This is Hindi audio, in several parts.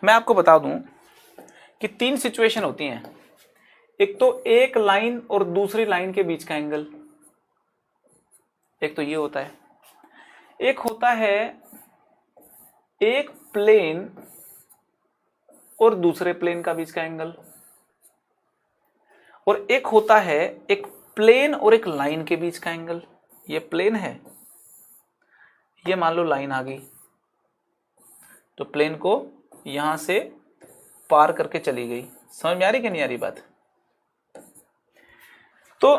मैं आपको बता दूं कि 3 सिचुएशन होती हैं। एक तो एक लाइन और दूसरी लाइन के बीच का एंगल, एक तो ये होता है। एक होता है एक प्लेन और दूसरे प्लेन का बीच का एंगल, और एक होता है एक प्लेन और एक लाइन के बीच का एंगल। ये प्लेन है, ये मान लो लाइन आ गई, तो प्लेन को यहां से पार करके चली गई। समझ में आ रही कि नहीं आ रही बात? तो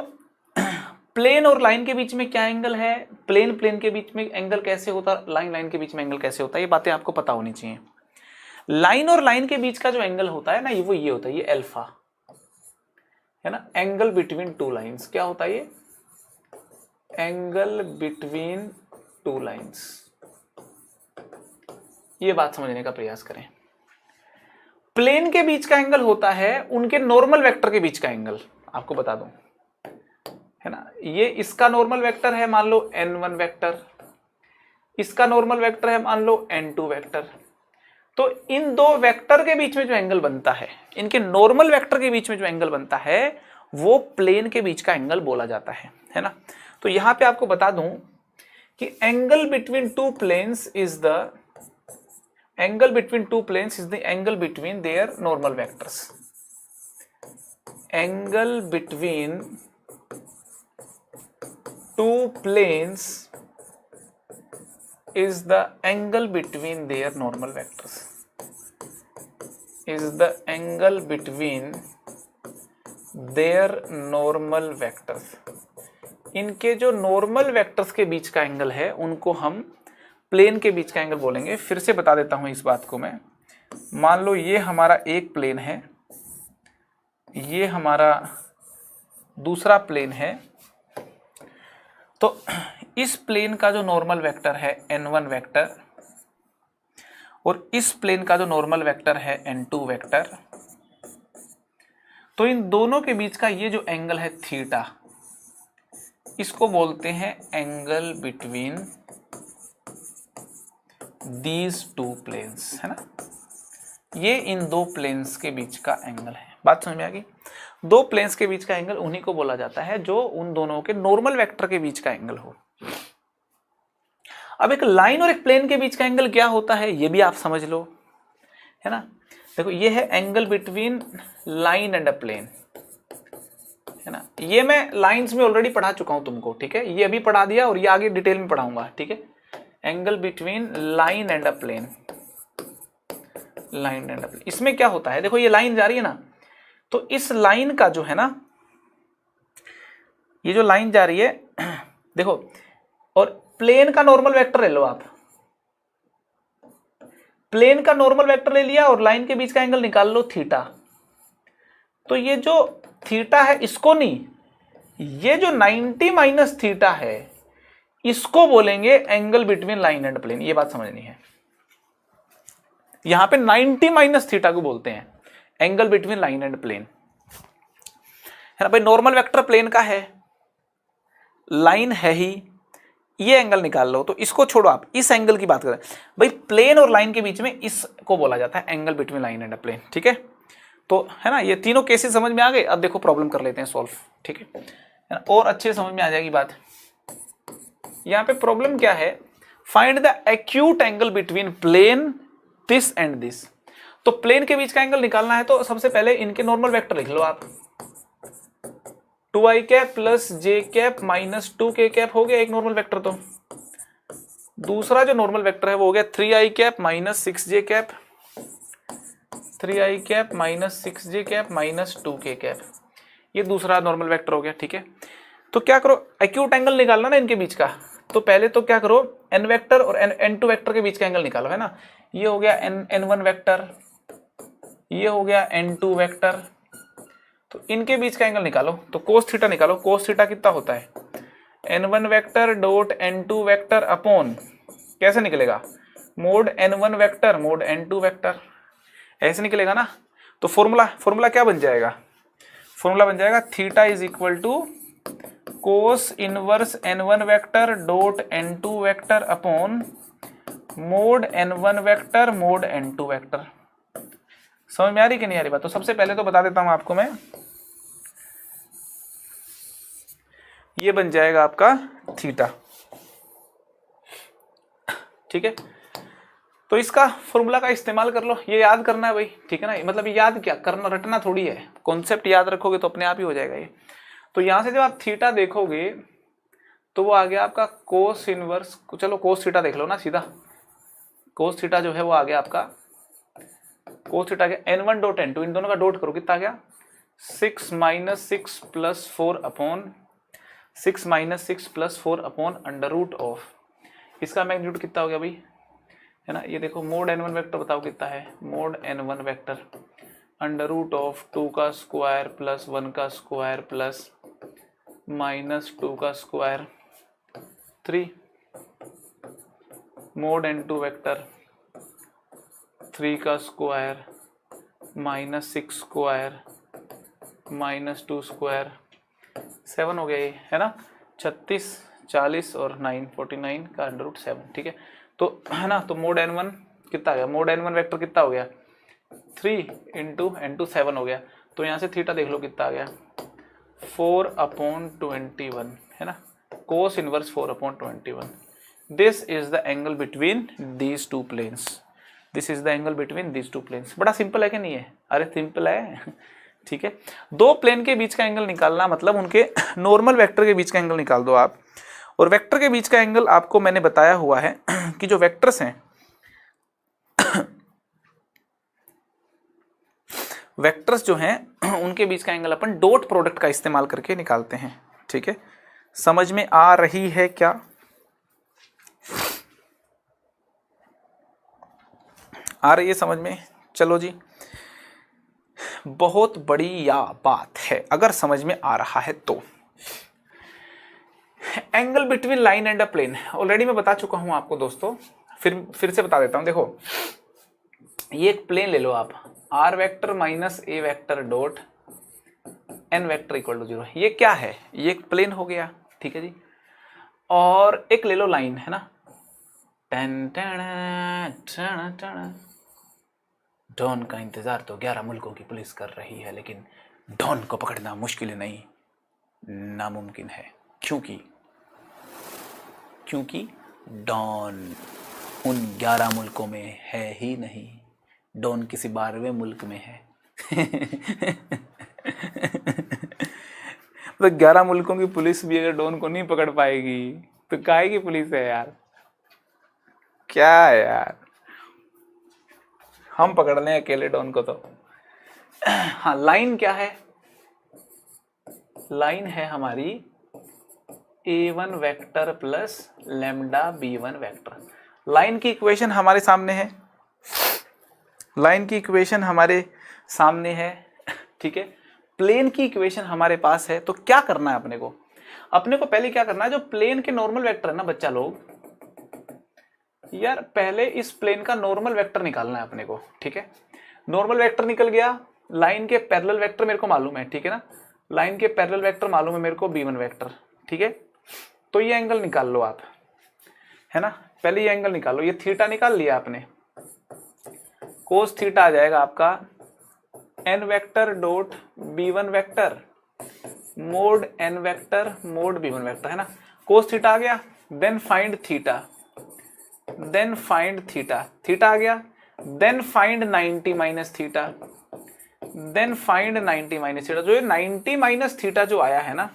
प्लेन और लाइन के बीच में क्या एंगल है, प्लेन प्लेन के बीच में एंगल कैसे होता, लाइन लाइन के बीच में एंगल कैसे होता है, ये बातें आपको पता होनी चाहिए। लाइन और लाइन के बीच का जो एंगल होता है ना, ये वो ये होता है, ये अल्फा है ना। एंगल बिटवीन टू लाइंस क्या होता है? ये एंगल बिटवीन टू लाइंस। ये बात समझने का प्रयास करें। प्लेन के बीच का एंगल होता है उनके नॉर्मल वेक्टर के बीच का एंगल। आपको बता दूं, है ना, ये इसका नॉर्मल वेक्टर है मान लो n1 वेक्टर, इसका नॉर्मल वेक्टर है मान लो n2 वेक्टर। तो इन दो वेक्टर के बीच में जो एंगल बनता है, इनके नॉर्मल वेक्टर के बीच में जो एंगल बनता है, वो प्लेन के बीच का एंगल बोला जाता है ना। तो यहां पे आपको बता दूं कि angle between two planes is the angle between two planes is the angle between their normal vectors. Angle between two planes is the angle between their normal vectors, is the angle between their normal vectors। इनके जो नॉर्मल वेक्टर्स के बीच का एंगल है उनको हम प्लेन के बीच का एंगल बोलेंगे। फिर से बता देता हूं इस बात को मैं। मान लो ये हमारा एक प्लेन है, ये हमारा दूसरा प्लेन है। तो इस प्लेन का जो नॉर्मल वेक्टर है n1 वेक्टर, और इस प्लेन का जो नॉर्मल वेक्टर है n2 वेक्टर, तो इन दोनों के बीच का ये जो एंगल है थीटा, इसको बोलते हैं angle between these two planes, है ना। ये इन दो प्लेन्स के बीच का एंगल है। बात समझ में आ गई? दो प्लेन्स के बीच का एंगल उन्हीं को बोला जाता है जो उन दोनों के नॉर्मल वेक्टर के बीच का एंगल हो। अब एक लाइन और एक प्लेन के बीच का एंगल क्या होता है, ये भी आप समझ लो, है ना। देखो, ये है angle between line and a plane, है ना। ये मैं लाइंस में ऑलरेडी पढ़ा चुका हूं तुमको, ठीक है। ये अभी पढ़ा दिया और ये आगे डिटेल में पढ़ाऊंगा, ठीक है। Angle between line and a plane, line and a plane. इसमें क्या होता है, देखो ये लाइन जा रही है ना, तो इस लाइन का जो है ना, ये जो लाइन जा रही है देखो, और प्लेन का नॉर्मल वेक्टर ले लो आप। प्लेन का नॉर्मल वेक्टर ले लिया और लाइन के बीच का एंगल निकाल लो थीटा। तो ये जो थीटा है इसको नहीं, ये जो 90 माइनस थीटा है इसको बोलेंगे angle between line and plane. ये बात समझनी है। यहां पे 90 माइनस थीटा को बोलते हैं angle between line and plane, है ना भाई। नॉर्मल वेक्टर प्लेन का है, लाइन है ही, ये एंगल निकाल लो। तो इसको छोड़ो, आप इस एंगल की बात करें भाई। प्लेन और लाइन के बीच में इसको बोला जाता है angle between line and plane, ठीक है। तो है ना, ये तीनों केसेस समझ में आ गए। अब देखो प्रॉब्लम कर लेते हैं सॉल्व, ठीक है, और अच्छे समझ में आ जाएगी बात। यहां पे प्रॉब्लम क्या है, find the acute angle between plane this and this. तो प्लेन के बीच का एंगल निकालना है, तो सबसे पहले इनके नॉर्मल वेक्टर लिख लो आप। 2i कैप प्लस जे कैप माइनस 2k कैप हो गया एक नॉर्मल वेक्टर। तो दूसरा जो नॉर्मल वेक्टर है वो हो गया 3i cap minus 6j cap, 3i cap minus 6j cap minus 2k cap. ये दूसरा नॉर्मल वेक्टर हो गया, ठीक है। तो क्या करो, एक्यूट एंगल निकालना ना इनके बीच का। तो पहले तो क्या करो, n वेक्टर और n2 वेक्टर के बीच का एंगल निकालो, है ना। ये हो गया n1 वेक्टर, ये हो गया n2 वेक्टर। तो इनके बीच का एंगल निकालो, तो कोस थीटा निकालो। कोस थीटा कितना होता है, n1 vector dot n2 vector upon, कैसे निकलेगा, mode n1 vector mod n2 vector, ऐसे निकलेगा ना। तो फॉर्मूला क्या बन जाएगा, फॉर्मूला बन जाएगा theta is equal to cos inverse n1 vector dot n2 vector upon mod n1 vector mod n2 vector. समझ में आ रही कि नहीं आ रही बात? तो सबसे पहले तो बता देता हूं आपको मैं, ये बन जाएगा आपका थीटा, ठीक है। तो इसका फॉर्मूला का इस्तेमाल कर लो, ये याद करना है भाई, ठीक है ना। मतलब याद क्या करना, रटना थोड़ी है, कॉन्सेप्ट याद रखोगे तो अपने आप ही हो जाएगा ये। तो यहां से जब आप थीटा देखोगे तो वो आ गया आपका कोस इनवर्स, चलो कोस थीटा देख लो ना सीधा। कोस थीटा जो है वो आ गया आपका, कोस थीटा के n1 डॉट n2, इन दोनों का डॉट करो, कितना आ गया 6 minus 6 plus 4 upon 6 minus 6 plus 4 upon under root of, इसका मैग्नीट्यूड कितना हो गया भाई, है ना। ये देखो मोड n1 वेक्टर बताओ कितना है, mod n1 vector under root of 2 का स्क्वायर प्लस 1 का स्क्वायर प्लस माइनस 2 का स्क्वायर 3, मोड n2 वेक्टर 3 का square minus 6 square minus 2 square 7 हो गया ये, है ना। 36 40 और 9 49 का अंडर रूट 7, ठीक है। तो है ना, तो मोड n1 कितना आ गया, मोड n1 वेक्टर कितना हो गया 3 इंटू n2 7 हो गया। तो यहाँ से थीटा देख लो कितना आ गया 4 अपॉन 21, है ना, cos inverse 4 upon 21। This is the angle between these two planes, this is the angle between these two planes. बड़ा सिंपल है कि नहीं है? अरे सिंपल है, ठीक है। दो प्लेन के बीच का एंगल निकालना मतलब उनके नॉर्मल वेक्टर के बीच का एंगल निकाल दो आप, और वेक्टर के बीच का एंगल आपको मैंने बताया हुआ है कि जो वेक्टर्स हैं वेक्टर्स जो हैं उनके बीच का एंगल अपन डॉट प्रोडक्ट का इस्तेमाल करके निकालते हैं, ठीक है। समझ में आ रही है क्या? आ रही है समझ में? चलो जी, बहुत बढ़िया बात है अगर समझ में आ रहा है तो। Angle between line and a plane already मैं बता चुका हूं आपको दोस्तों, फिर से बता देता हूं। देखो ये एक प्लेन ले लो आप, R vector minus A vector dot N vector equal to 0, ये क्या है, ये एक प्लेन हो गया, ठीक है जी। और एक ले लो लाइन, है ना, डॉन का इंतजार तो 11 मुल्कों की पुलिस कर रही है, लेकिन डॉन को पकड़ना मुश्किल नहीं नामुमकिन है, क्योंकि डॉन उन 11 मुल्कों में है ही नहीं, डॉन किसी 12वें मुल्क में है। तो 11 मुल्कों की पुलिस भी अगर डॉन को नहीं पकड़ पाएगी तो काहे की पुलिस है यार, क्या है यार, हम पकड़ लें अकेले डॉन को तो। हाँ, लाइन क्या है, लाइन है हमारी a1 vector plus lambda b1 vector. Line की इक्वेशन हमारे सामने है, लाइन की इक्वेशन हमारे सामने है, ठीक है। प्लेन की इक्वेशन हमारे पास है। तो क्या करना है अपने को पहले क्या करना है, जो प्लेन के नॉर्मल वेक्टर है ना बच्चा लोग, यार पहले इस प्लेन का नॉर्मल वेक्टर निकालना है अपने को, ठीक है। नॉर्मल वेक्टर निकल गया, लाइन के पैरेलल वेक्टर मेरे को मालूम है, ठीक है ना, लाइन के पैरेलल वेक्टर मालूम है मेरे को b1 वेक्टर, ठीक है। तो ये एंगल निकाल लो आप, है ना, पहले ये एंगल निकालो, ये थीटा निकाल लिया आपने, कोस थीटा आ जाएगा आपका n vector dot b1 vector mod n vector mod b1 vector, है ना। कोस थीटा आ गया, then find theta, then find theta, theta आ गया, then find 90 minus theta, then find 90 minus theta. जो ये 90 माइनस थीटा जो आया है ना,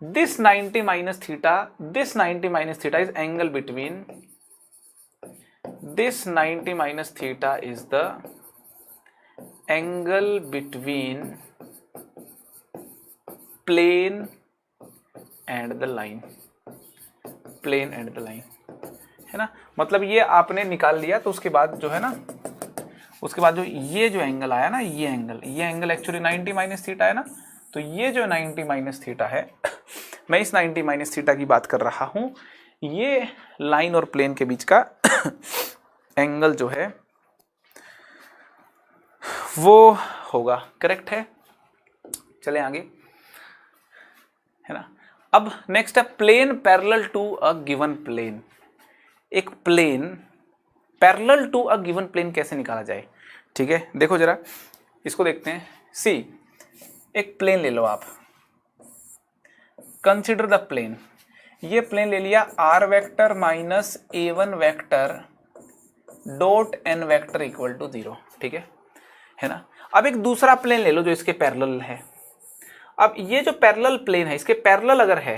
this 90 minus theta, this 90 minus theta is angle between, this 90 minus theta is the angle between plane and the line, plane and the line, है ना। मतलब ये आपने निकाल लिया, तो उसके बाद जो है ना, उसके बाद जो ये जो एंगल आया ना, ये एंगल एक्चुअली 90 माइनस थीटा है ना। तो ये जो 90 माइनस थीटा है, मैं इस 90 माइनस थीटा की बात कर रहा हूं, ये लाइन और प्लेन के बीच का एंगल जो है वो होगा, करेक्ट है। चले आगे, है ना। अब नेक्स्ट है plane parallel to a given plane. एक plane parallel to a given plane कैसे निकाला जाए, ठीक है, देखो जरा इसको देखते हैं। सी, एक प्लेन ले लो आप, कंसिडर द प्लेन, ये प्लेन ले लिया r vector minus a1 vector dot n vector equal to 0, ठीक है ना। अब एक दूसरा प्लेन ले लो जो इसके पैरेलल है। अब ये जो पैरेलल प्लेन है, इसके पैरेलल अगर है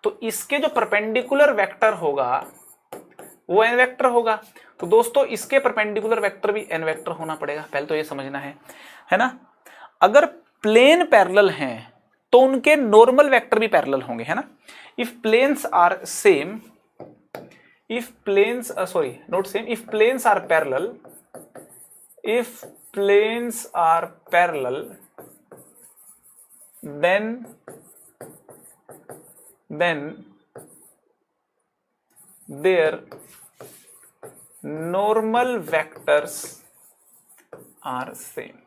तो इसके जो परपेंडिकुलर वेक्टर होगा वो n वेक्टर होगा। तो दोस्तों इसके परपेंडिकुलर वेक्टर भी n वेक्टर होना पड़ेगा, पहले तो ये समझना है ना। अगर प्लेन पैरेलल हैं तो उनके नॉर्मल वेक्टर भी पैरेलल होंगे, है ना। If planes are same, if planes not same, if planes are parallel, if planes are parallel, then their normal vectors are same,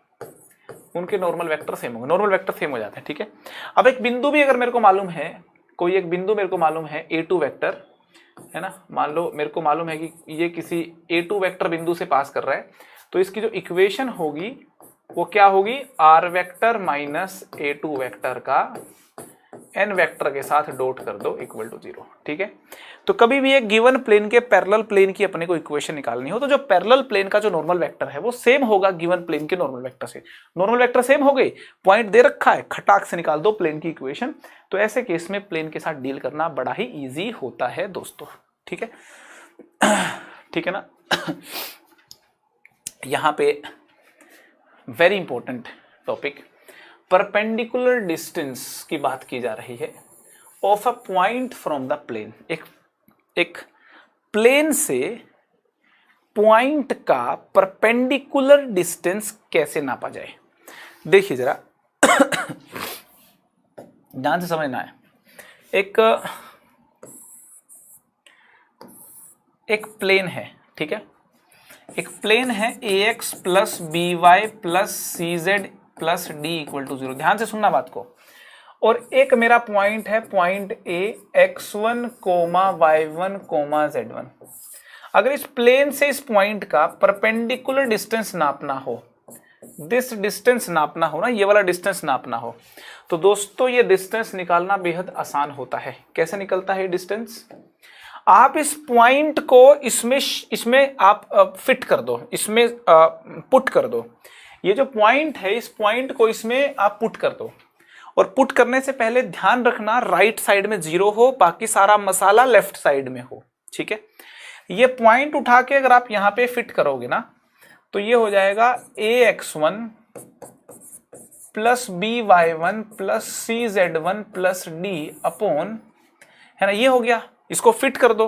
उनके नॉर्मल वेक्टर सेम होंगे, नॉर्मल वेक्टर सेम हो जाते हैं, ठीक है। अब एक बिंदु भी अगर मेरे को मालूम है, कोई एक बिंदु मेरे को मालूम है a2 वेक्टर, है ना, मान लो मेरे को मालूम है कि ये किसी a2 वेक्टर बिंदु से पास कर रहा है, तो इसकी जो इक्वेशन होगी वो क्या होगी, r vector minus a2 vector का n वेक्टर के साथ डॉट कर दो इक्वल टू 0, ठीक है। तो कभी भी एक गिवन प्लेन के पैरेलल प्लेन की अपने को इक्वेशन निकालनी हो तो जो पैरेलल प्लेन का जो नॉर्मल वेक्टर है वो सेम होगा गिवन प्लेन के नॉर्मल वेक्टर से। नॉर्मल वेक्टर सेम हो गई, पॉइंट दे रखा है, खटाक से निकाल दो प्लेन की इक्वेशन। तो ऐसे केस में प्लेन के साथ डील करना बड़ा ही ईजी होता है दोस्तों, ठीक है, ठीक है ना। यहां पे very important topic, perpendicular distance की बात की जा रही है of a point from the plane. एक प्लेन से पॉइंट का परपेंडिकुलर डिस्टेंस कैसे नापा जाए। देखिए जरा ध्यान से समझना है। एक प्लेन है, ठीक है, एक प्लेन है ax plus B Y plus C Z plus D equal to 0। ध्यान से सुनना बात को। और एक मेरा पॉइंट है, point A x1 y1 z1। अगर इस प्लेन से इस पॉइंट का परपेंडिकुलर डिस्टेंस नापना हो, दिस डिस्टेंस नापना हो ना, ये वाला डिस्टेंस नापना हो, तो दोस्तों ये डिस्टेंस निकालना बेहद आसान होता है। कैसे निकलता है डिस्टेंस, आप इस पॉइंट को इसमें आप फिट कर दो, इसमें पुट कर दो। ये जो पॉइंट है इस पॉइंट को इसमें आप पुट कर दो, और पुट करने से पहले ध्यान रखना राइट साइड में 0 हो, बाकी सारा मसाला लेफ्ट साइड में हो, ठीक है। ये पॉइंट उठा के अगर आप यहां पे फिट करोगे ना तो ये हो जाएगा ax1 plus by1 plus cz1 plus d upon, है ना, ये हो गया। इसको फिट कर दो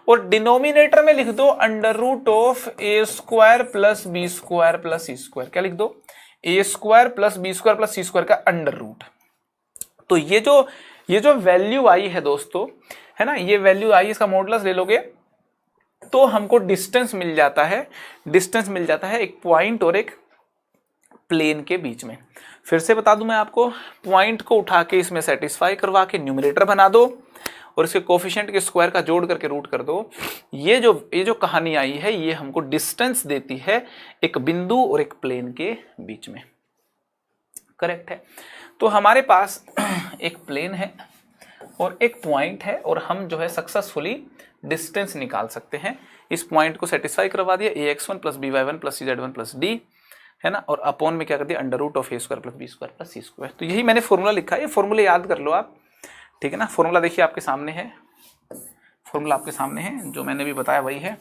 और डिनोमिनेटर में लिख दो under root of A square plus B square plus C square. क्या लिख दो, A square plus B square plus C square का अंडर रूट। तो ये जो वैल्यू आई है दोस्तों, है ना, ये वैल्यू आई, इसका मॉडुलस ले लोगे तो हमको डिस्टेंस मिल जाता है, डिस्टेंस मिल जाता है एक पॉइंट और एक प्लेन के बीच में। फिर से बता दूं मैं आपको, पॉइंट को उठा के इसमें सेटिस्फाई करवा के न्यूमरेटर बना दो और इसके कोफिशिएंट के स्क्वायर का जोड़ करके रूट कर दो। ये जो कहानी आई है ये हमको डिस्टेंस देती है एक बिंदु और एक प्लेन के बीच में। करेक्ट है। तो हमारे पास एक प्लेन है और एक पॉइंट है और हम जो है सक्सेसफुली डिस्टेंस निकाल सकते हैं। इस पॉइंट को सेटिस्फाई करवा दिया, ax1 plus by1 plus cz1 plus d, है ना, और अपॉन में क्या कर दिया, under root of A square plus B square plus C square. तो यही मैंने फॉर्मूला लिखा है, ये फॉर्मूला याद कर लो आप, ठीक है ना। फॉर्मूला देखिए आपके सामने है, फॉर्मूला आपके सामने है, जो मैंने भी बताया वही है,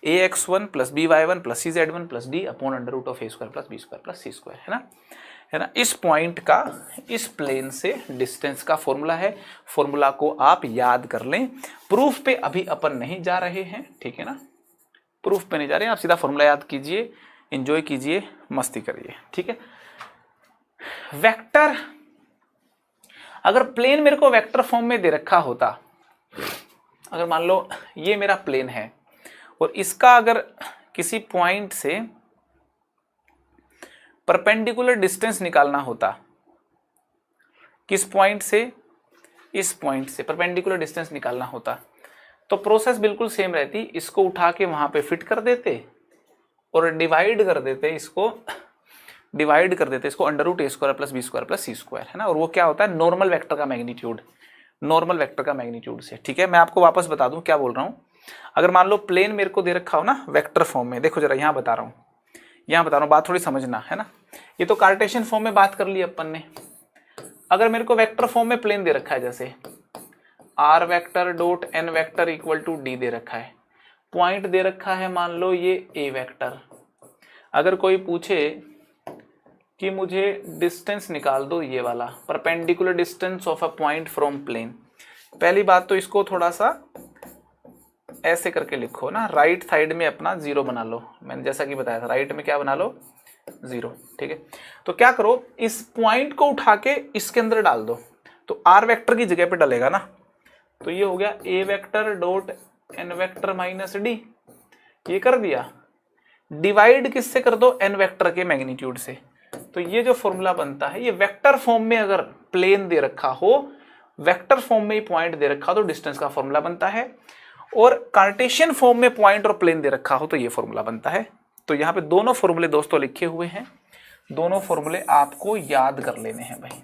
ax1 plus by1 plus cz1 plus d upon under root of A square plus B square plus C square, है ना। इस पॉइंट का इस प्लेन से डिस्टेंस का फॉर्मूला है। फॉर्मूला को आप याद कर लें। प्रूफ पे अभी अपन नहीं जा रहे हैं, ठीक है ना, प्रूफ पे नहीं जा रहे हैं, आप सीधा फॉर्मूला याद कीजिए, एंजॉय कीजिए, मस्ती करिए, ठीक है। वेक्टर, अगर प्लेन मेरे को वेक्टर फॉर्म में दे रखा होता, अगर मान लो ये मेरा प्लेन है और इसका अगर किसी पॉइंट से परपेंडिकुलर डिस्टेंस निकालना होता, किस पॉइंट से, इस पॉइंट से परपेंडिकुलर डिस्टेंस निकालना होता, तो प्रोसेस बिल्कुल सेम रहती। इसको उठा के वहां पे फिट कर देते और डिवाइड कर देते इसको under root A square plus B square plus C square, है ना। और वो क्या होता है, नॉर्मल वेक्टर का मैग्नीट्यूड, नॉर्मल वेक्टर का मैग्नीट्यूड से, ठीक है। मैं आपको वापस बता दूं क्या बोल रहा हूं। अगर मान लो प्लेन मेरे को दे रखा हो ना वेक्टर फॉर्म में, देखो जरा यहाँ बता रहा हूँ, बात थोड़ी समझना, है ना। ये तो कार्टेशियन फॉर्म में बात कर ली अपन ने। अगर मेरे को वेक्टर फॉर्म में प्लेन दे रखा है, जैसे R vector dot N vector equal to D दे रखा है, पॉइंट दे रखा है मान लो ये ए वेक्टर। अगर कोई पूछे कि मुझे डिस्टेंस निकाल दो, ये वाला perpendicular distance of a point from plane, पहली बात तो इसको थोड़ा सा ऐसे करके लिखो ना, राइट साइड में अपना जीरो बना लो। मैंने जैसा कि बताया था, राइट में क्या बना लो, जीरो, ठीक है। तो क्या करो, इस पॉइंट को उठा के इसके अंदर डाल दो, तो आर वेक्टर की जगह पे डलेगा ना। तो ये हो गया A vector dot N vector minus D, ये कर दिया। डिवाइड किससे कर दो, एन वेक्टर के मैग्नीट्यूड से। तो ये जो फॉर्मूला बनता है, ये वेक्टर फॉर्म में अगर प्लेन दे रखा हो, वेक्टर फॉर्म में ही पॉइंट दे रखा हो तो डिस्टेंस का फॉर्मूला बनता है, और कार्टेशियन फॉर्म में पॉइंट और प्लेन दे रखा हो तो ये फॉर्मूला बनता है। तो यहाँ पे दोनों फॉर्मूले दोस्तों लिखे हुए हैं, दोनों फॉर्मूले आपको याद कर लेने हैं भाई,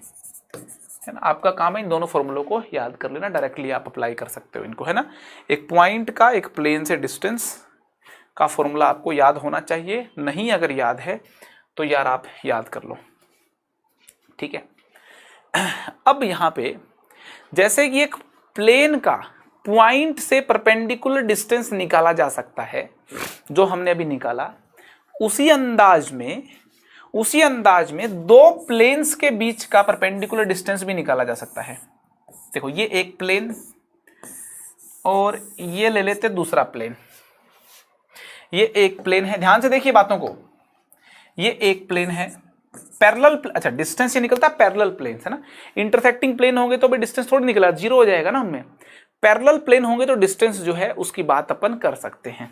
है ना। आपका काम है इन दोनों फॉर्मूलों को याद कर लेना, डायरेक्टली आप अप्लाई कर सकते हो इनको, है ना। एक पॉइंट का एक प्लेन से डिस्टेंस का फॉर्मूला आपको याद होना चाहिए, नहीं अगर याद है तो यार आप याद कर लो, ठीक है। अब यहाँ पे जैसे कि एक प्लेन का पॉइंट से परपेंडिकुलर डिस्टेंस निकाला जा सकता है, जो हमने अभी निकाला, उसी अंदाज में दो प्लेन्स के बीच का परपेंडिकुलर डिस्टेंस भी निकाला जा सकता है। देखो ये एक प्लेन और ये ले लेते दूसरा प्लेन, ये एक प्लेन है, ध्यान से देखिए बातों को, ये एक प्लेन है पैरेलल, अच्छा डिस्टेंस ये निकलता है पैरेलल प्लेन, है ना। इंटरसेक्टिंग प्लेन होंगे तो भी डिस्टेंस थोड़ी निकला, जीरो हो जाएगा ना उनमें। पैरेलल प्लेन होंगे तो डिस्टेंस जो है उसकी बात अपन कर सकते हैं।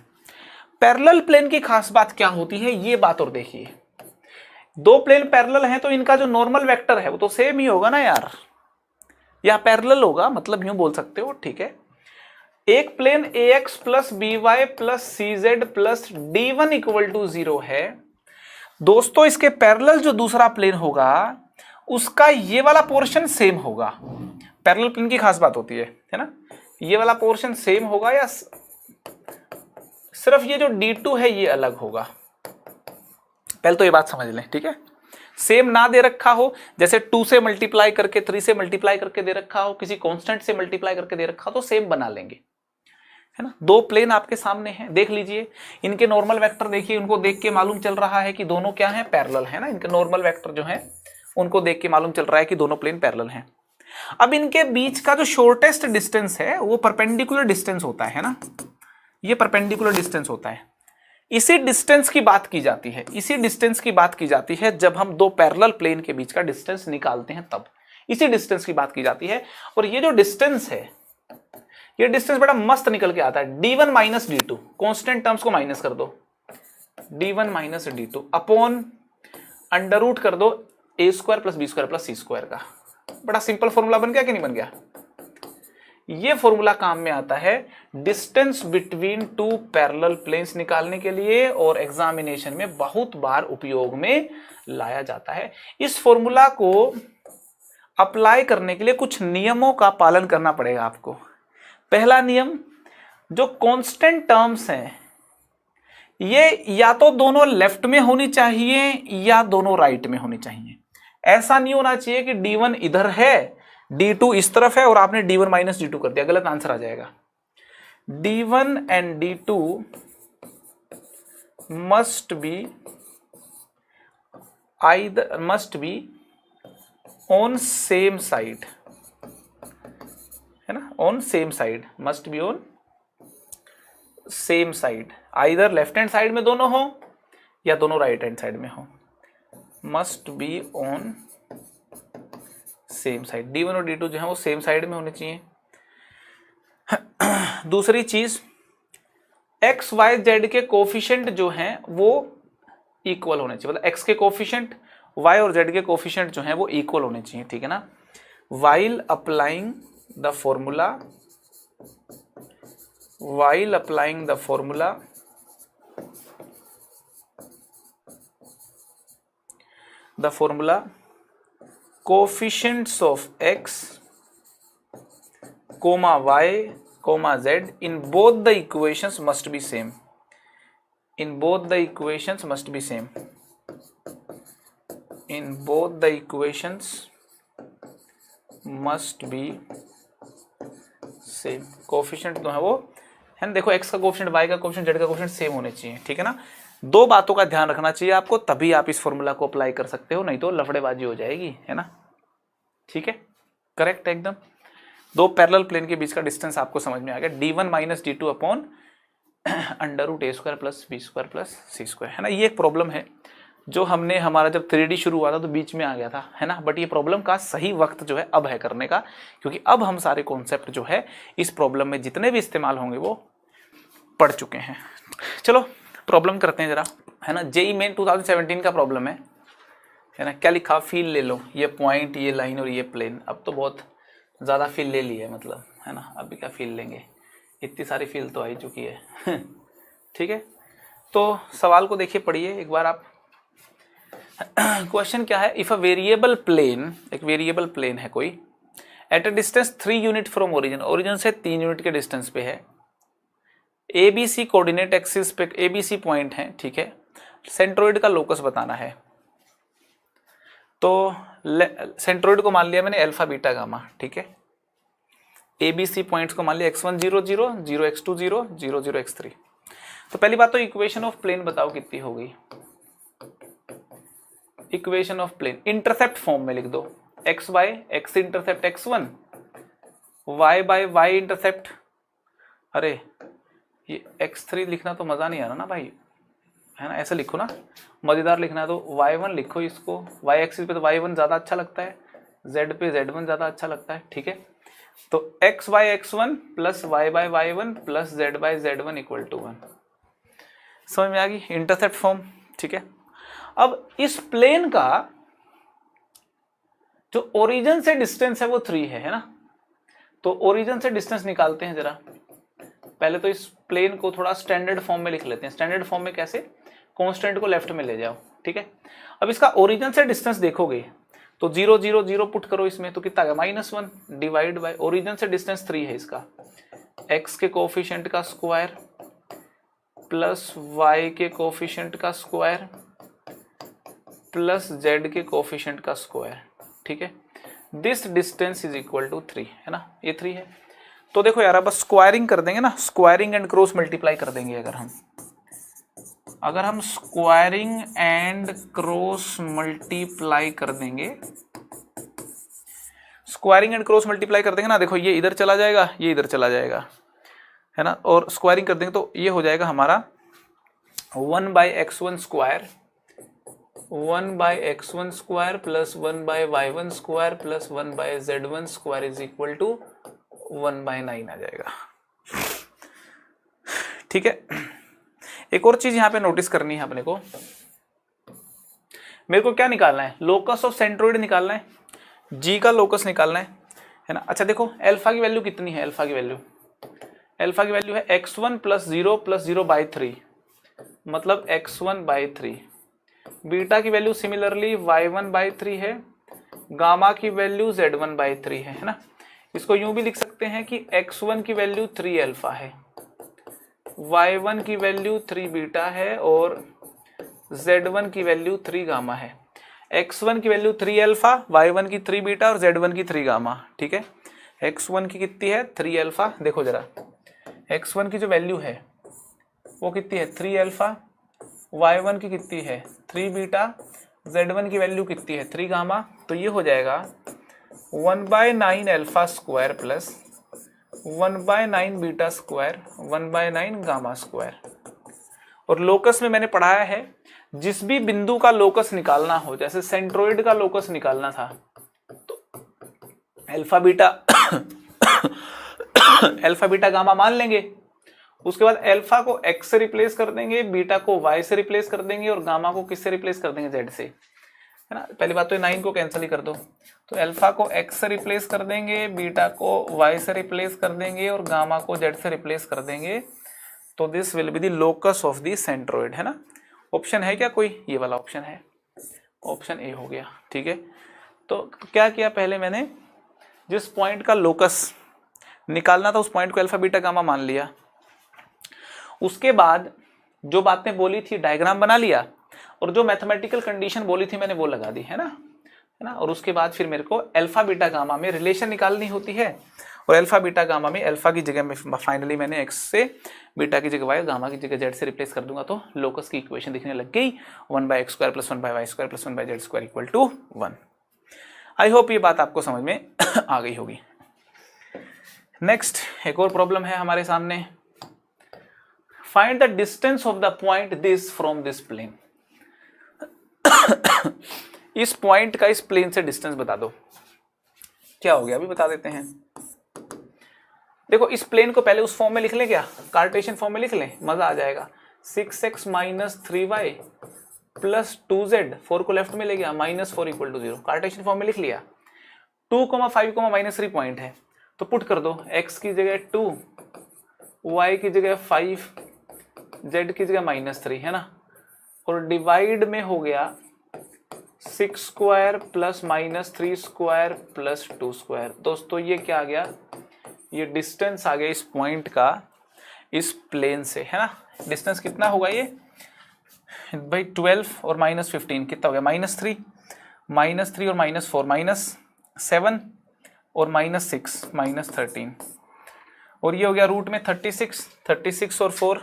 पैरेलल प्लेन की खास बात क्या होती है, ये बात और देखिए, दो प्लेन पैरेलल हैं तो इनका जो नॉर्मल वेक्टर है वो तो सेम ही होगा ना यार, या पैरेलल होगा, मतलब यूं बोल सकते हो, ठीक है। एक plane ax plus B Y plus C Z plus d one equal to zero है दोस्तों, इसके पैरेलल जो दूसरा प्लेन होगा उसका ये वाला पोर्शन सेम होगा। पैरेलल प्लेन की खास बात होती है ना, ये वाला पोर्शन सेम होगा या सिर्फ ये जो d2 है ये अलग होगा। पहले तो ये बात समझ लें, ठीक है। सेम ना दे रखा हो, जैसे 2 से मल्टीप्लाई करके 3 से मल्टीप्लाई करके दे रखा हो, किसी कांस्टेंट से मल्टीप्लाई करके दे रखा हो तो सेम बना लेंगे, है ना। दो प्लेन आपके सामने हैं, देख लीजिए इनके नॉर्मल वेक्टर देखिए, उनको देख के मालूम चल रहा है कि दोनों क्या है, पैरेलल है ना। इनके नॉर्मल वेक्टर जो है उनको देख के मालूम चल रहा है कि दोनों प्लेन पैरेलल हैं। अब इनके बीच का जो शॉर्टेस्ट डिस्टेंस है वो परपेंडिकुलर डिस्टेंस होता है ना, ये परपेंडिकुलर डिस्टेंस होता है। इसी डिस्टेंस की बात की जाती है, इसी डिस्टेंस की बात की जाती है जब हम दो पैरेलल प्लेन के बीच का डिस्टेंस निकालते हैं, तब इसी डिस्टेंस की बात की जाती है। और ये जो डिस्टेंस है, ये डिस्टेंस बड़ा मस्त निकल के आता है, d1 minus d2, constant terms को माइनस कर दो, d1 minus d2 upon under root कर दो a square plus B square plus C square का। बड़ा सिंपल फॉर्मूला बन गया कि नहीं बन गया। ये फॉर्मूला काम में आता है distance between two parallel planes निकालने के लिए, और एग्जामिनेशन में बहुत बार उपयोग में लाया जाता है। इस फॉर्मूला को अप्लाई करने के लिए कुछ नियमों का पालन करना पड़ेगा आपको। पहला नियम, जो कांस्टेंट टर्म्स हैं ये या तो दोनों लेफ्ट में होनी चाहिए या दोनों राइट में होनी चाहिए। ऐसा नहीं होना चाहिए कि d1 इधर है d2 इस तरफ है और आपने d1 माइनस d2 कर दिया, गलत आंसर आ जाएगा। d1 and d2 must be on same side, है ना, on same side, must be on same side, either left hand side में दोनों हो या दोनों राइट हैंड साइड में हो, must be on same side. d1 और d2 जो है वो सेम साइड में होने चाहिए। दूसरी चीज, x y z के कोफिशिएंट जो हैं वो इक्वल होने चाहिए, मतलब x के कोफिशिएंट y और z के कोफिशिएंट जो हैं वो इक्वल होने चाहिए, ठीक है ना। while applying the formula the formula coefficients of x comma y comma z in both the equations must be same, in both the equations must be same, in both the equations must be same. Coefficient तो है वो है ना, देखो x का कोफिशिएंट, y का कोफिशिएंट, z का कोफिशिएंट सेम होने चाहिए, ठीक है ना। दो बातों का ध्यान रखना चाहिए आपको, तभी आप इस फॉर्मूला को अप्लाई कर सकते हो, नहीं तो लफड़ेबाजी हो जाएगी, है ना। ठीक है, करेक्ट है एकदम। दो पैरेलल प्लेन के बीच का डिस्टेंस आपको समझ में आ गया, d1 minus D two upon under root A square plus B square plus C square, है ना। ये एक प्रॉब्लम है जो हमने, हमारा जब 3D शुरू हुआ था तो बीच में आ गया था, है ना। बट ये प्रॉब्लम का सही वक्त जो है अब है करने का, क्योंकि अब हम सारे कॉन्सेप्ट जो है इस प्रॉब्लम में जितने भी इस्तेमाल होंगे वो पढ़ चुके हैं। चलो प्रॉब्लम करते हैं जरा, है ना। जेई मेन 2017 का प्रॉब्लम है ना। क्या लिखा, फील ले लो, ये पॉइंट, ये लाइन और ये प्लेन। अब तो बहुत ज़्यादा फील ले ली है, मतलब, है ना। अभी क्या फील लेंगे, इतनी सारी फील तो आ ही चुकी है। ठीक है, तो सवाल को देखिए, पढ़िए एक बार आप। क्वेश्चन क्या है, इफ अ वेरिएबल प्लेन, एक वेरिएबल प्लेन है कोई, at a distance 3 unit from origin, origin से 3 यूनिट के डिस्टेंस पे है, ABC कोऑर्डिनेट एक्सिस पे ABC पॉइंट है, ठीक है। सेंट्रोइड का लोकस बताना है, तो सेंट्रोइड को मान लिया मैंने अल्फा बीटा गामा, ठीक है। ABC पॉइंट्स को मान लिया x1 0 0 0 x2 0 0 0 x3। तो पहली बात तो इक्वेशन ऑफ प्लेन बताओ कितनी होगी। Equation of plane intercept form में लिख दो, x by x intercept x1, y by y intercept, अरे ये x3 लिखना तो मजा नहीं आ रहा ना भाई, है ना। ऐसे लिखो ना, मजेदार लिखना है तो y1 लिखो, इसको y एक्सिस पे तो y1 ज्यादा अच्छा लगता है, z पे z1 ज्यादा अच्छा लगता है, ठीक है। तो x by x1 plus y by y1 plus z by z1 equal to 1। समझ में आ गई इंटरसेप्ट फॉर्म, ठीक है। अब इस प्लेन का जो ओरिजिन से डिस्टेंस है वो 3 है ना। तो ओरिजिन से डिस्टेंस निकालते हैं जरा। पहले तो इस प्लेन को थोड़ा स्टैंडर्ड फॉर्म में लिख लेते हैं। स्टैंडर्ड फॉर्म में कैसे, कांस्टेंट को लेफ्ट में ले जाओ, ठीक है। अब इसका ओरिजिन से डिस्टेंस देखोगे तो 0 0 0 पुट करो इसमें, तो कितना आ गया -1 डिवाइड बाय ओरिजिन से डिस्टेंस 3 है इसका, x के कोफिशिएंट का स्क्वायर प्लस y के कोफिशिएंट का स्क्वायर प्लस z के कोफिशिएंट का स्क्वायर, ठीक है। This distance is equal to 3, है ना, ये 3 है। तो देखो यार, अब स्क्वायरिंग कर देंगे ना, स्क्वायरिंग एंड क्रॉस मल्टीप्लाई कर देंगे। अगर हम स्क्वायरिंग एंड क्रॉस मल्टीप्लाई कर देंगे, स्क्वायरिंग एंड क्रॉस मल्टीप्लाई कर देंगे ना, देखो ये इधर चला जाएगा, ये इधर चला जाएगा, है ना। और स्क्वायरिंग कर देंगे तो ये हो जाएगा हमारा 1 by x1 square, 1 by x1 square plus 1 by y1 square plus 1 by z1 square is equal to 1 by 9 आ जाएगा, ठीक है। एक और चीज यहां पे नोटिस करनी है अपने को, मेरे को क्या निकालना है, लोकस ऑफ सेंट्रोइड निकालना है, जी का लोकस निकालना है ना। अच्छा देखो अल्फा की वैल्यू कितनी है, अल्फा की वैल्यू है x1 प्लस 0 बाय 3, मतलब x1 बाय 3। बीटा की वैल्यू सिमिलरली y1 बाय 3 है, गामा की वैल्यू z1 बाय 3 है ना। इसको यूं भी लिख सकते हैं कि x1 की वैल्यू 3 अल्फा है, y1 की वैल्यू 3 बीटा है और z1 की वैल्यू 3 गामा है। x1 की वैल्यू 3 अल्फा, y1 की 3 बीटा और z1 की 3 गामा, ठीक है। x1 की कितनी है 3 अल्फा, देखो जरा x1 की जो वैल्यू है वो कितनी है 3 अल्फा, y1 की कितनी है 3 बीटा, z1 की वैल्यू कितनी है 3 गामा। तो ये हो जाएगा 1 by 9 alpha square plus 1 by 9 beta square 1 by 9 gamma square. और लोकस में मैंने पढ़ाया है, जिस भी बिंदु का लोकस निकालना हो, जैसे सेंट्रोइड का लोकस निकालना था तो alpha beta alpha beta gamma मान लेंगे, उसके बाद अल्फा को x से रिप्लेस कर देंगे, बीटा को y से रिप्लेस कर देंगे और गामा को किससे रिप्लेस कर देंगे z से, है ना। पहली बात तो 9 को कैंसिल ही कर दो, तो अल्फा को x से रिप्लेस कर देंगे, बीटा को y से रिप्लेस कर देंगे और गामा को z से रिप्लेस कर देंगे। तो this will be the locus of the centroid, है ना। ऑप्शन है क्या कोई, ये वाला ऑप्शन है। ऑप्शन ए हो गया, ठीक है। तो क्या किया, पहले मैंने जिस पॉइंट का लोकस निकालना था उस पॉइंट को अल्फा बीटा गामा मान लिया, उसके बाद जो बातें बोली थी डायग्राम बना लिया, और जो मैथमेटिकल कंडीशन बोली थी मैंने वो लगा दी, है ना। और उसके बाद फिर मेरे को अल्फा बीटा गामा में रिलेशन निकालनी होती है, और अल्फा बीटा गामा में अल्फा की जगह में फाइनली मैंने एक्स से, बीटा की जगह वाई, गामा की जगह जेड से रिप्लेस कर दूंगा, तो लोकस की इक्वेशन दिखने लग गई 1/x² + 1/y² + 1/z² = 1। I hope ये बात आपको समझ में आ गई होगी। नेक्स्ट एक और प्रॉब्लम है हमारे सामने, find the distance of the point this from this plane. इस पॉइंट का इस प्लेन से डिस्टेंस बता दो। क्या हो गया अभी बता देते हैं। देखो इस प्लेन को पहले उस फॉर्म में लिख लें, क्या कार्टेशियन फॉर्म में लिख लें, मजा आ जाएगा। 6x - 3y + 2z, 4 को लेफ्ट में ले गया, -4 = 0, कार्टेशियन फॉर्म में लिख लिया। 2, 5, -3 पॉइंट है, तो पुट कर दो, x की जगह 2, y की जगह 5, z की जगह -3, है ना। और डिवाइड में हो गया 6² + -3² + 2²। दोस्तों ये क्या आ गया, ये डिस्टेंस आ गया इस पॉइंट का इस प्लेन से, है ना। डिस्टेंस कितना होगा ये भाई, 12 और -15 कितना हो गया, -3 और -4 -7 और -6 -13, और ये हो गया रूट में 36 और 4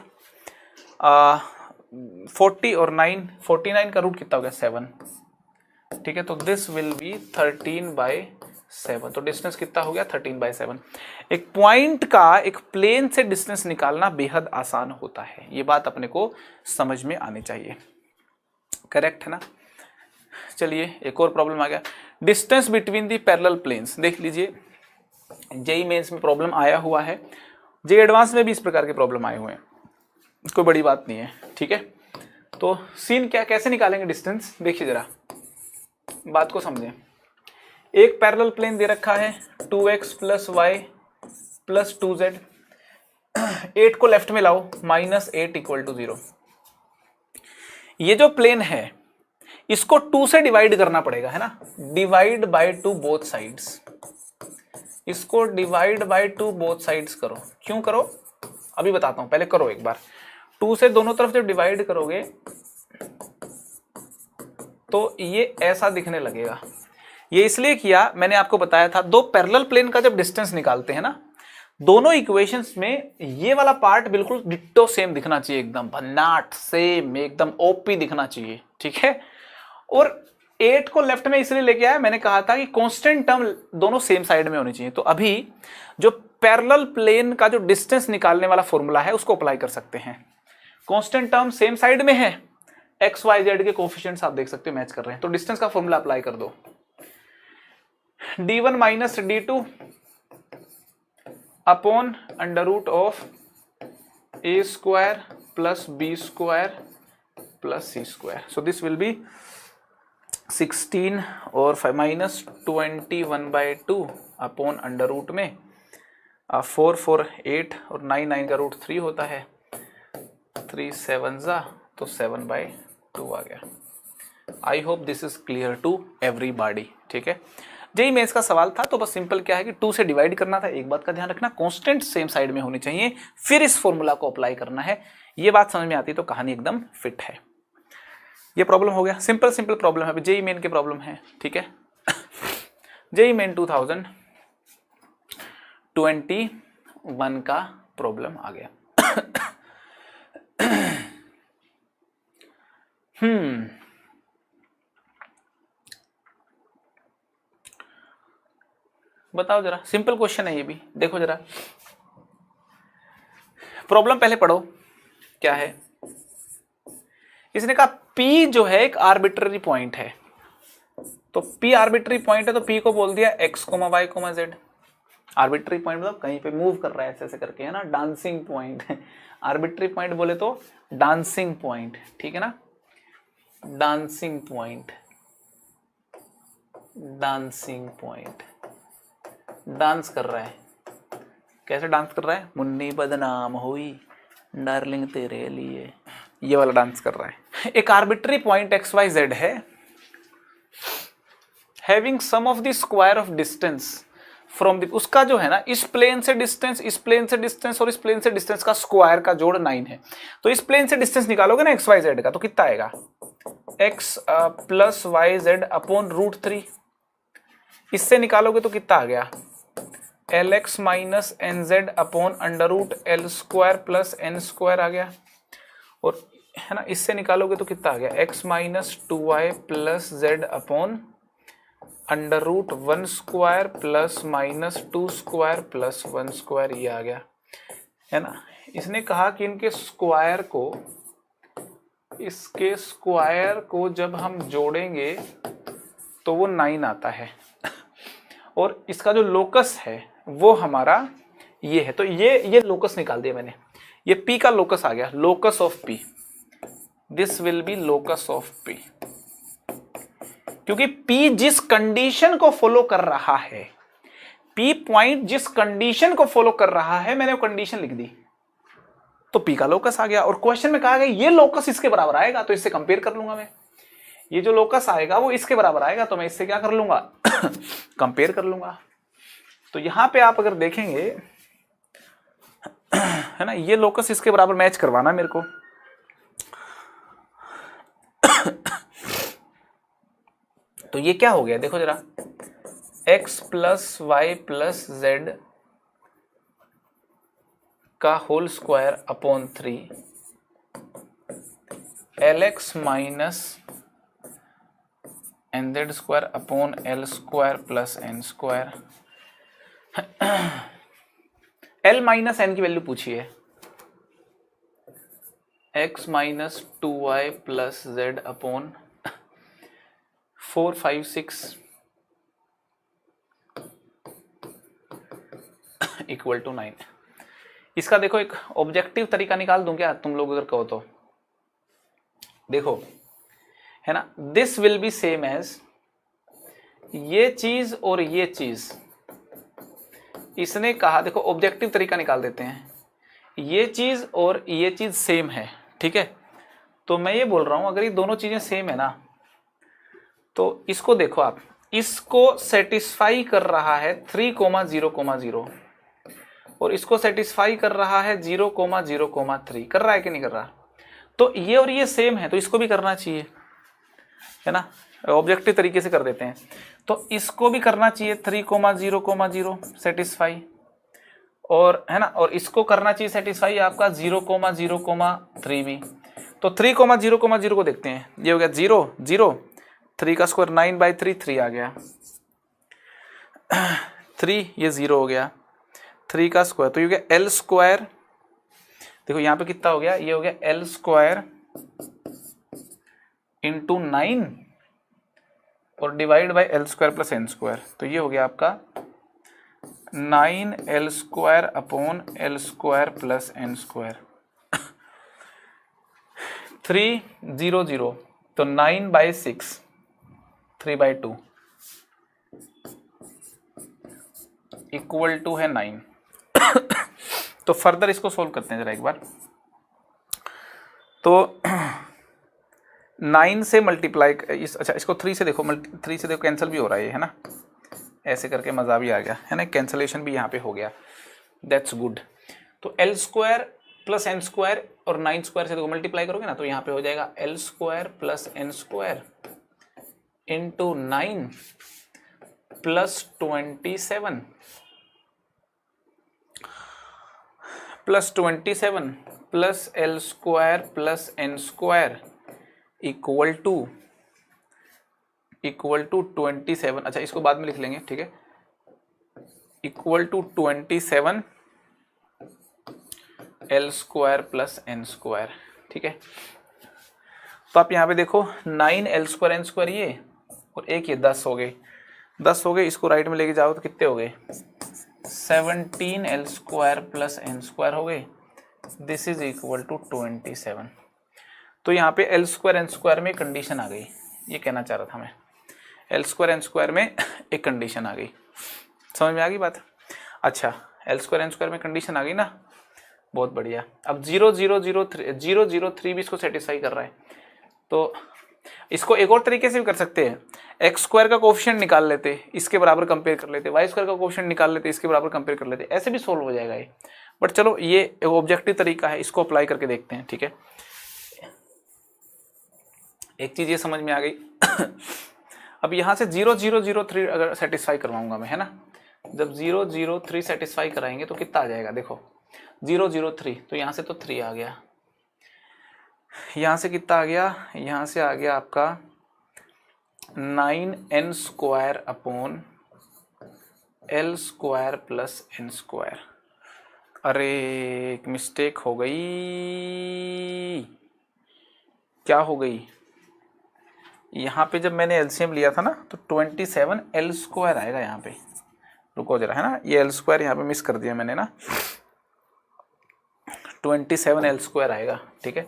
40 और 9 49 का रूट कितना हो गया 7, ठीक है। तो दिस विल बी 13/7, तो डिस्टेंस कितना हो गया 13/7। एक पॉइंट का एक प्लेन से डिस्टेंस निकालना बेहद आसान होता है, ये बात अपने को समझ में आनी चाहिए, करेक्ट है ना। चलिए एक और प्रॉब्लम आ गया, distance between the parallel planes. देख लीजिए जेईई मेंस में प्रॉब्लम आया हुआ है, जेईई एडवांस में भी इस प्रकार के प्रॉब्लम आए हुए हैं, कोई बड़ी बात नहीं है, ठीक है। तो सीन क्या, कैसे निकालेंगे डिस्टेंस, देखिए जरा बात को समझें। एक पैरेलल प्लेन दे रखा है 2x + y + 2z, 8 को लेफ्ट में लाओ, -8 = 0। ये जो प्लेन है इसको 2 से डिवाइड करना पड़ेगा, है ना। डिवाइड बाय 2 बोथ साइड्स, इसको डिवाइड बाय 2 बोथ साइड्स करो। क्यों करो अभी बताता हूं, पहले करो एक बार। 2 से दोनों तरफ जब डिवाइड करोगे तो ये ऐसा दिखने लगेगा। ये इसलिए किया, मैंने आपको बताया था दो पैरेलल प्लेन का जब डिस्टेंस निकालते हैं ना, दोनों इक्वेशंस में ये वाला पार्ट बिल्कुल डिट्टो सेम दिखना चाहिए, एकदम भन्नाट सेम, एकदम ओपी दिखना चाहिए, ठीक है। और 8 को लेफ्ट में इसलिए लेके आया, मैंने कहा था कि कांस्टेंट टर्म दोनों सेम साइड में होनी चाहिए। तो अभी जो पैरेलल प्लेन का जो डिस्टेंस निकालने वाला फॉर्मूला है उसको अप्लाई कर सकते हैं। कांस्टेंट टर्म सेम साइड में है, एक्स वाई जेड के कोफिशिएंट्स आप देख सकते हो मैच कर रहे हैं, तो डिस्टेंस का फॉर्मूला अप्लाई कर दो। d1 - d2 upon √of a² + b² + c²। So this will B 16 और -21/2 अपॉन √ में 4 4 8 और 9 9 का √3 होता है, 3 7 जा तो 7/2 आ गया। I hope this is clear to everybody, ठीक है। जेईई मेंस का सवाल था तो बस सिंपल क्या है कि 2 से डिवाइड करना था, एक बात का ध्यान रखना कांस्टेंट सेम साइड में होनी चाहिए, फिर इस फॉर्मूला को अप्लाई करना है। ये बात समझ में आती तो कहानी एकदम फिट है। ये प्रॉब्लम हो गया, सिंपल प्रॉब्लम है, जेईई मेन के प्रॉब्लम है, ठीक है। जेईई मेन 2021 का प्रॉब्लम आ गया। बताओ जरा, सिंपल क्वेश्चन है ये भी, देखो जरा प्रॉब्लम पहले पढ़ो क्या है। इसने कहा P जो है एक आर्बिट्ररी पॉइंट है, तो P आर्बिट्ररी पॉइंट है तो P को बोल दिया x, y, z। Arbitrary point मतलब कहीं पे मूव कर रहा है ऐसे करके, है ना, डांसिंग पॉइंट। आर्बिट्ररी पॉइंट बोले तो डांसिंग पॉइंट, ठीक है ना, dancing point, dancing point, dance कर रहा है। कैसे डांस कर रहा है, मुन्नी बदनाम हुई डार्लिंग तेरे लिए, ये वाला डांस कर रहा है। एक आर्बिट्ररी पॉइंट XYZ है having sum of the square of distance from the, उसका जो है ना इस प्लेन से डिस्टेंस, इस प्लेन से डिस्टेंस और इस प्लेन से डिस्टेंस का स्क्वायर का जोड़ 9 है। तो इस प्लेन से डिस्टेंस निकालोगे ना एक्स वाई जेड का, तो कितना आएगा x plus Y Z upon root 3। इससे निकालोगे तो कितना आ गया L X minus N Z upon under root L square plus N square आ गया। और है ना, इससे निकालोगे तो कितना आ गया x minus 2y plus Z upon under root 1 square plus minus 2 square plus 1 square, ये आ गया है ना। इसने कहा कि इनके स्क्वायर को, इसके स्क्वायर को जब हम जोड़ेंगे तो वो 9 आता है और इसका जो लोकस है वो हमारा ये है। तो ये लोकस निकाल दिया मैंने, ये p का लोकस आ गया, locus of p, this will B locus of p, क्योंकि p जिस कंडीशन को फॉलो कर रहा है, p पॉइंट जिस कंडीशन को फॉलो कर रहा है, मैंने वो कंडीशन लिख दी तो p का लोकस आ गया। और क्वेश्चन में कहा गया ये लोकस इसके बराबर आएगा, तो इससे कंपेयर कर लूंगा मैं, ये जो लोकस आएगा वो इसके बराबर आएगा, तो मैं इससे क्या कर लूंगा कंपेयर कर लूंगा। तो यहां पे आप अगर देखेंगे है ना, ये लोकस इसके बराबर मैच करवाना मेरे को। तो ये क्या हो गया देखो जरा, x plus Y plus Z का whole square upon 3 L X minus N Z square upon L square plus N square. L minus N की वैल्यू पूछी है, x minus 2y plus Z upon 4 5 6 equal to 9। इसका देखो एक ऑब्जेक्टिव तरीका निकाल दूं क्या तुम लोग अगर कहो तो, देखो है ना, this will be same as ये चीज और ये चीज। इसने कहा देखो ऑब्जेक्टिव तरीका निकाल देते हैं, ये चीज और ये चीज सेम है, ठीक है। तो मैं ये बोल रहा हूं अगर ये दोनों चीजें सेम है ना, तो इसको देखो आप, इसको सेटिस्फाई कर रहा है 3,0,0,0 और इसको सेटिस्फाई कर रहा है 0,0,3 कर रहा है कि नहीं कर रहा। तो ये और ये सेम है तो इसको भी करना चाहिए, है ना, ऑब्जेक्टिव तरीके से कर देते हैं। तो इसको भी करना चाहिए 3,0,0 सेटिस्फाई, और है ना, और इसको करना चाहिए सेटिस्फाई आपका 0,0,3 भी। तो 3,0,0 को देखते हैं, ये हो गया 0 0, 3 का स्क्वायर 9/3 3 आ गया, 3 ये 0 हो गया, 3 का स्क्वायर तो ये हो गया एल स्क्वायर। देखो यहाँ पे कितना हो गया, ये हो गया एल स्क्वायर इंटू 9 और divide by l square plus N square. तो ये हो गया आपका 9 l square upon L square plus N square. 3 0 0 तो 9/6 3/2 इक्वल टू है 9। तो फर्दर इसको सोल्व करते हैं जरा एक बार। तो 9 से मल्टीप्लाई अच्छा इसको 3 से देखो, 3 से देखो कैंसिल भी हो रहा है, है ना, ऐसे करके मज़ा भी आ गया, है ना, कैंसलेशन भी यहाँ पे हो गया, दैट्स गुड। तो l square plus N square और 9 स्क्वायर से देखो मल्टीप्लाई करोगे ना, तो यहाँ पे हो जाएगा l square plus N square into 9 plus 27 plus l square plus N square equal to 27। अच्छा इसको बाद में लिख लेंगे, ठीक है, equal to 27 l square plus N square, ठीक है। तो आप यहाँ पे देखो 9 एल स्क्वायर एन स्क्वायर ये और एक ये 10 हो गए, 10 हो गए, इसको राइट में लेके जाओ तो कितने हो गए 17 l square plus N square हो गए, दिस इज इक्वल टू 27। तो यहाँ पे एल स्क्वायर एन स्क्वायर में कंडीशन आ गई, ये कहना चाह रहा था मैं, एल स्क्वायर एन स्क्वायर में एक कंडीशन आ गई, समझ में आ गई बात। अच्छा एल स्क्वायर एन स्क्वायर में कंडीशन आ गई ना, बहुत बढ़िया। अब 0,0,0,3 भी इसको सेटिस्फाई कर रहा है, तो इसको एक और तरीके से भी कर सकते हैं, एक्स स्क्वायर का कोफिशिएंट निकाल लेते, इसके बराबर कंपेयर कर लेते, वाई स्क्वायर का कोफिशिएंट निकाल लेते, इसके बराबर कंपेयर कर लेते, ऐसे भी सोल्व हो जाएगा ये। बट चलो ये एक ऑब्जेक्टिव तरीका है, इसको अप्लाई करके देखते हैं, ठीक है। एक चीज ये समझ में आ गई अब यहाँ से 0 0 0 3 अगर सेटिस्फाई करवाऊंगा मैं, है ना, जब 0 0 3 सेटिस्फाई कराएंगे तो कितना आ जाएगा, देखो 0 0 3, तो यहाँ से तो 3 आ गया, यहाँ से कितना आ गया, यहाँ से आ गया आपका 9n square upon l square plus n square. अरे एक मिस्टेक हो गई, क्या हो गई, यहाँ पे जब मैंने एलसीएम लिया था ना तो 27 l स्क्वायर आएगा यहाँ पे, रुको जरा, है ना, ये l स्क्वायर यहाँ पे मिस कर दिया मैंने ना, 27 l स्क्वायर आएगा, ठीक है,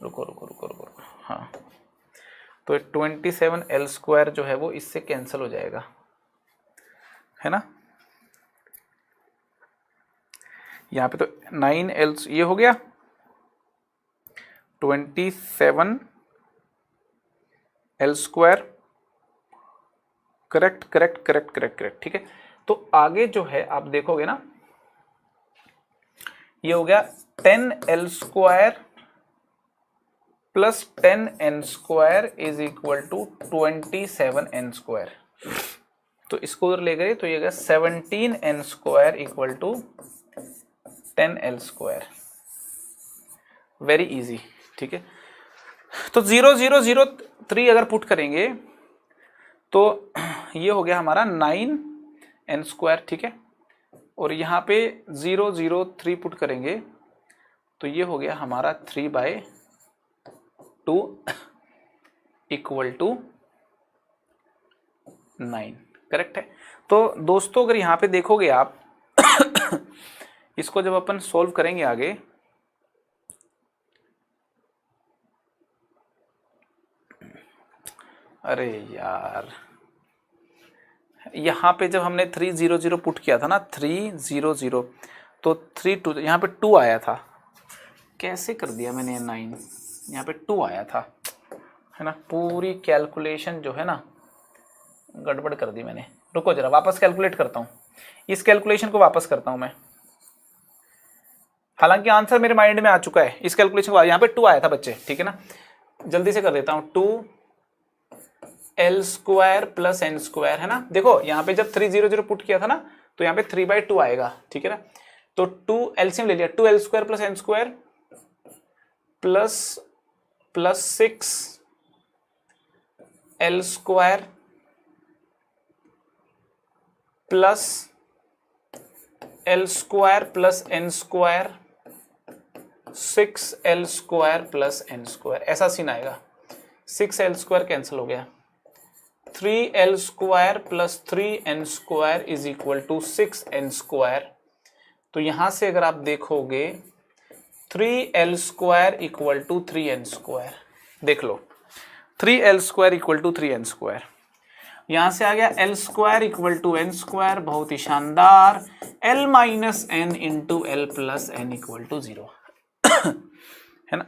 रुको रुको रुको रुको, हाँ, तो 27 l स्क्वायर जो है वो इससे कैंसिल हो जाएगा, है ना, यहाँ पे तो 9l ये हो गया, 27 l square, correct correct correct correct correct, ठीक है। तो आगे जो है आप देखोगे ना, ये हो गया 10l square plus 10n square is equal to 27n square, तो इसको उधर ले गए तो ये गया 17n square equal to 10l square, very easy, ठीक है। तो 0 0 0 3 अगर पुट करेंगे तो ये हो गया हमारा 9n स्क्वायर, ठीक है, और यहाँ पे 0 0 3 पुट करेंगे तो ये हो गया हमारा 3/2 इक्वल टू 9, करेक्ट है। तो दोस्तों अगर यहाँ पे देखोगे आप इसको जब अपन सॉल्व करेंगे आगे, अरे यार यहाँ पे जब हमने 3 0 0 पुट किया था ना, 3 0 0, तो 3 2 यहाँ पे 2 आया था, कैसे कर दिया मैंने 9, यहाँ पे 2 आया था, है ना, पूरी कैलकुलेशन जो है ना गड़बड़ कर दी मैंने। रुको जरा वापस कैलकुलेट करता हूँ, इस कैलकुलेशन को वापस करता हूँ मैं, हालांकि आंसर मेरे माइंड में आ चुका है, इस कैलकुलेशन को यहाँ पे 2 आया था बच्चे, ठीक है ना, जल्दी से कर देता हूँ, 2l square plus n square, है ना, देखो यहाँ पे जब 3 0 0 पुट किया था ना तो यहाँ पे 3/2 आएगा, ठीक है ना, तो 2 एलसीएम ले लिया, 2l square plus n square plus 6l square plus l square plus n square 6l square plus n square, ऐसा सीन आएगा, 6l स्क्वायर कैंसिल हो गया, 3l square plus 3n square is equal to 6n square, तो यहां से अगर आप देखोगे 3l square equal to 3n square, देख लो 3l square equal to 3n square, यहां से आ गया l square equal to n square, बहुत ही शानदार, l minus n into l plus n equal to 0 है ना,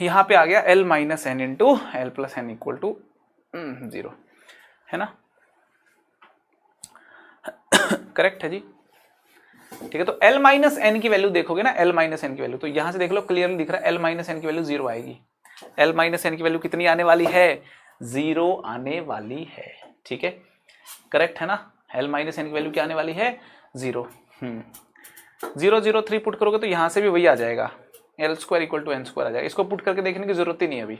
यहां पे आ गया l minus n into l plus n equal to 0, है ना, करेक्ट है जी, ठीक है। तो l माइनस n की वैल्यू देखोगे ना, l माइनस n की वैल्यू, तो यहां से देख लो क्लियरली दिख रहा है l माइनस n की वैल्यू 0 आएगी, l माइनस n की वैल्यू कितनी आने वाली है, 0 आने वाली है, ठीक है, करेक्ट है ना, l माइनस n की वैल्यू क्या आने वाली है, 0। 0 0 3 पुट करोगे तो यहां से भी वही आ जाएगा, l square equal to n square आ जाएगा, इसको पुट करके देखने की जरूरत ही नहीं है, अभी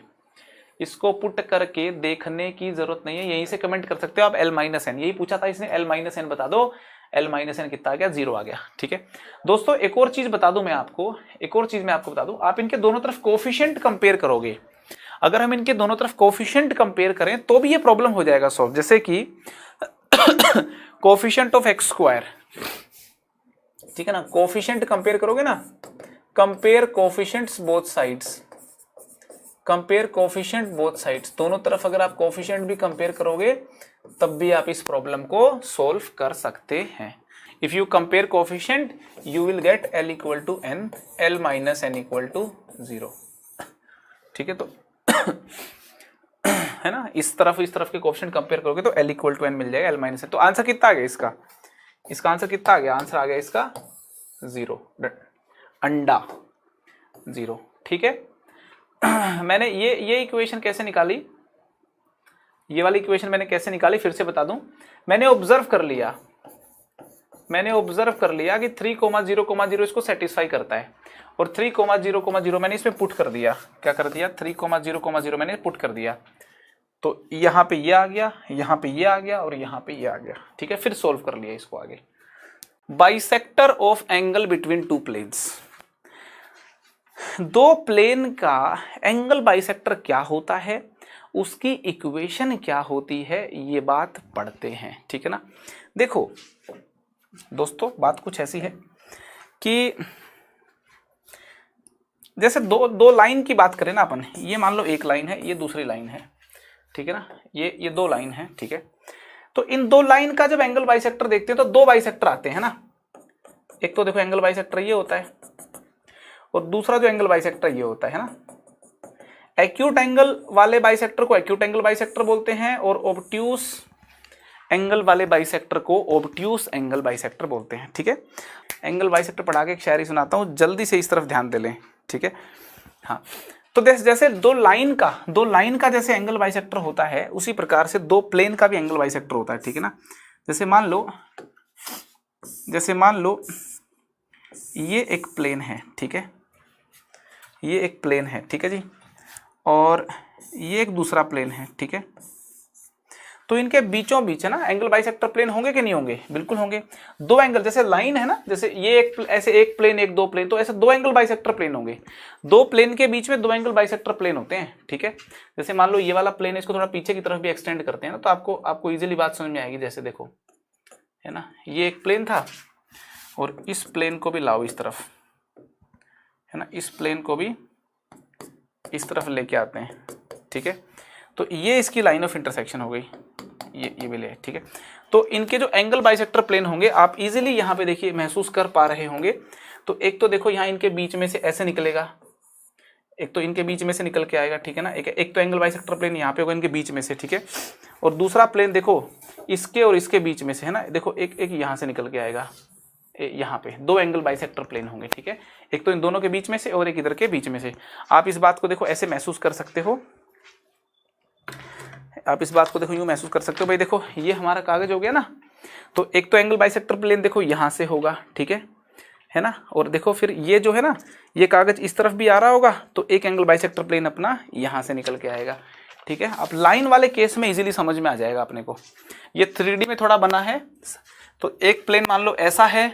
इसको पुट करके देखने की जरूरत नहीं है, यहीं से कमेंट कर सकते हो आप l माइनस n, यही पूछा था इसने, l माइनस n बता दो, l माइनस n कितना आ गया, 0 आ गया, ठीक है। दोस्तों एक और चीज बता दूं मैं आपको, एक और चीज मैं आपको बता दूं, आप इनके दोनों तरफ कोफिशिएंट कंपेयर करोगे, अगर हम इनके दोनों तरफ कोफिशिएंट कंपेयर करें तो भी ये प्रॉब्लम हो जाएगा सॉल्व, जैसे कि कोफिशिएंट ऑफ एक्स स्क्वायर, ठीक है ना, कोफिशिएंट कंपेयर करोगे ना, compare coefficients both sides, compare coefficient both sides, दोनों तरफ अगर आप कोफिशिएंट भी कंपेयर करोगे तब भी आप इस प्रॉब्लम को सोल्व कर सकते हैं। If you compare coefficient you will get l equal to n, l minus n equal to 0, ठीक है। तो है ना, इस तरफ के कोएफिशिएंट कंपेयर करोगे तो l इक्वल टू n मिल जाएगा, l माइनस n। तो आंसर कितना आ गया इसका आंसर कितना आ गया? आंसर आ गया इसका 0, अंडा 0। ठीक है। मैंने ये इक्वेशन कैसे निकाली, ये वाली इक्वेशन मैंने कैसे निकाली फिर से बता दूं। मैंने ऑब्जर्व कर लिया कि 3,0,0 इसको सेटिस्फाई करता है, और 3,0,0 मैंने इसमें पुट कर दिया। क्या कर दिया? 3,0,0 मैंने पुट कर दिया, तो यहाँ पे ये आ गया, यहाँ पे ये आ गया, और यहाँ पे ये आ गया। ठीक है, फिर सोल्व कर लिया इसको आगे। Bisector of angle between two planes, दो प्लेन का एंगल बाइसेक्टर क्या होता है, उसकी इक्वेशन क्या होती है, ये बात पढ़ते हैं। ठीक है ना। देखो दोस्तों, बात कुछ ऐसी है कि जैसे दो लाइन की बात करें ना अपन, ये मान लो एक लाइन है, ये दूसरी लाइन है। ठीक है ना, ये दो लाइन है। ठीक है, तो इन दो लाइन का जब एंगल बाइसेक्टर देखते हैं तो दो बाइसेक्टर आते हैं ना। एक तो देखो एंगल बाइसेक्टर ये होता है, और दूसरा जो एंगल बाइसेक्टर ये होता है ना। एक्यूट एंगल वाले बाइसेक्टर को एक्यूट एंगल बाइसेक्टर बोलते हैं, और ऑब्ट्यूस एंगल वाले बाइसेक्टर को ऑब्ट्यूस एंगल बाइसेक्टर बोलते हैं। ठीक है, एंगल बाइसेक्टर पढ़ा के एक शायरी सुनाता हूँ, जल्दी से इस तरफ ध्यान दे लें। ठीक है, हाँ। तो जैसे दो लाइन का जैसे एंगल बाइसेक्टर होता है, उसी प्रकार से दो प्लेन का भी एंगल बाइसेक्टर होता है। ठीक है ना। जैसे मान लो ये एक प्लेन है। ठीक है, ये एक प्लेन है। ठीक है जी, और ये एक दूसरा प्लेन है। ठीक है, तो इनके बीचों बीच है ना एंगल बाइसेक्टर प्लेन होंगे कि नहीं होंगे? बिल्कुल होंगे। दो एंगल, जैसे लाइन है ना, जैसे ये ऐसे एक प्लेन, एक दो प्लेन, तो ऐसे दो एंगल बाइसेक्टर प्लेन होंगे। दो प्लेन के बीच में दो एंगल बाइसेक्टर प्लेन होते हैं। ठीक है, जैसे मान लो ये वाला प्लेन है, इसको थोड़ा पीछे की तरफ भी एक्सटेंड करते हैं ना, तो आपको इजीली बात समझ में आएगी। जैसे देखो, है ना, ये एक प्लेन था, और इस प्लेन को भी लाओ इस तरफ, है ना, इस प्लेन को भी इस तरफ लेके आते हैं। ठीक है, तो ये इसकी लाइन ऑफ इंटरसेक्शन हो गई, ये भी ले। ठीक है, तो इनके जो एंगल बाइसेक्टर प्लेन होंगे, आप इजीली यहाँ पे देखिए महसूस कर पा रहे होंगे। तो एक तो देखो यहाँ इनके बीच में से ऐसे निकलेगा, एक तो इनके बीच में से निकल के आएगा। ठीक है ना, एक तो एंगल बाइसेक्टर प्लेन यहाँ पे होगा इनके बीच में से। ठीक है, और दूसरा प्लेन देखो इसके और इसके बीच में से, है ना, देखो एक यहाँ से निकल के आएगा, यहाँ पे दो एंगल बाइसेक्टर प्लेन होंगे। ठीक है, एक तो इन दोनों के बीच में से और एक इधर के बीच में से। आप इस बात को देखो ऐसे महसूस कर सकते हो, आप इस बात को देखो यूं महसूस कर सकते हो। भाई देखो, ये हमारा कागज हो गया ना, तो एक तो एंगल बाइसेक्टर प्लेन देखो यहाँ से होगा। ठीक है ना, और देखो फिर ये जो है ना, ये कागज इस तरफ भी आ रहा होगा, तो एक एंगल बाइसेक्टर प्लेन अपना यहाँ से निकल के आएगा। ठीक है, अब लाइन वाले केस में इजीली समझ में आ जाएगा अपने को। ये 3D में थोड़ा बना है, तो एक प्लेन मान लो ऐसा है,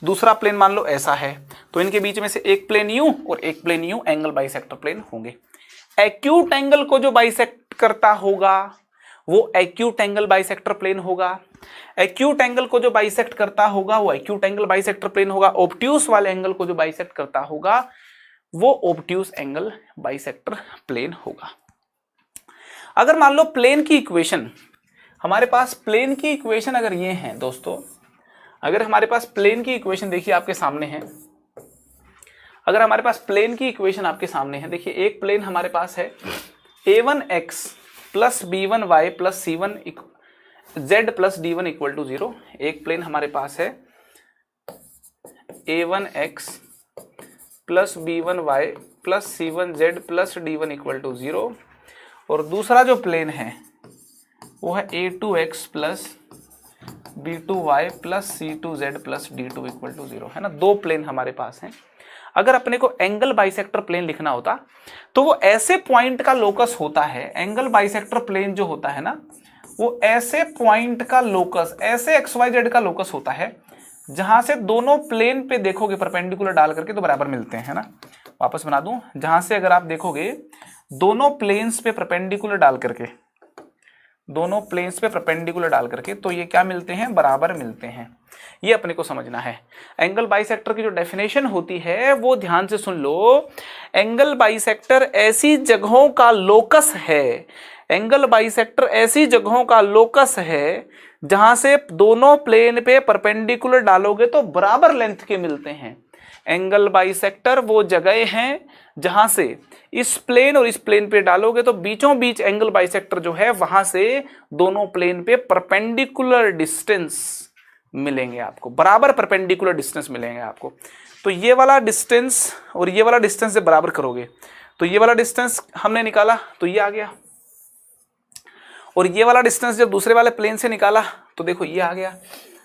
दूसरा प्लेन मान लो ऐसा है, तो इनके बीच में से एक प्लेन यूं और एक प्लेन यूं एंगल बाइसेक्टर प्लेन होंगे। एक्यूट एंगल को जो बाइसेक्ट करता होगा वो एक्यूट एंगल बाइसेक्टर प्लेन होगा। एक्यूट एंगल को जो बाइसेक्ट करता होगा वो एक्यूट एंगल बाइसेक्टर प्लेन होगा। ऑब्ट्यूस वाले एंगल को जो बाइसेक्ट करता होगा वो ऑब्ट्यूस एंगल बाइसेक्टर प्लेन होगा। अगर मान लो प्लेन की इक्वेशन, हमारे पास प्लेन की इक्वेशन अगर ये है दोस्तों, अगर हमारे पास प्लेन की इक्वेशन देखिए आपके सामने है, अगर हमारे पास प्लेन की इक्वेशन आपके सामने है, देखिए एक प्लेन हमारे पास है a1x plus b1y plus c1z plus d1 equal to 0। एक प्लेन हमारे पास है a1x plus b1y plus c1z plus d1 equal to 0, और दूसरा जो प्लेन है वो है a2x plus b2y plus c2z plus d2 equal to 0, है ना। दो प्लेन हमारे पास हैं। अगर अपने को एंगल बाइसेक्टर प्लेन लिखना होता तो वो ऐसे पॉइंट का लोकस होता है, एंगल बाइसेक्टर प्लेन जो होता है ना, वो ऐसे पॉइंट का लोकस, ऐसे XYZ का लोकस होता है जहां से दोनों प्लेन पे देखोगे परपेंडिकुलर डाल करके तो बराबर मिलते हैं, है ना। वापस बना दूं, जहां से अगर आप देखोगे दोनों प्लेन्स पे परपेंडिकुलर डाल करके, दोनों प्लेन्स पे परपेंडिकुलर डाल करके तो ये क्या मिलते हैं? बराबर मिलते हैं। ये अपने को समझना है। एंगल बाइसेक्टर की जो डेफिनेशन होती है वो ध्यान से सुन लो। एंगल बाइसेक्टर ऐसी जगहों का लोकस है, एंगल बाइसेक्टर ऐसी जगहों का लोकस है जहां से दोनों प्लेन पे परपेंडिकुलर डालोगे तो बराबर लेंथ के मिलते हैं। एंगल बाइसेक्टर वो जगह हैं जहां से इस प्लेन और इस प्लेन पे डालोगे तो बीचों बीच एंगल बाइसेक्टर जो है वहां से दोनों प्लेन पे परपेंडिकुलर डिस्टेंस मिलेंगे आपको, बराबर परपेंडिकुलर डिस्टेंस मिलेंगे आपको। तो ये वाला डिस्टेंस और ये वाला डिस्टेंस जब बराबर करोगे तो ये वाला डिस्टेंस हमने निकाला तो ये आ गया, और ये वाला डिस्टेंस जब दूसरे वाले प्लेन से निकाला तो देखो ये आ गया।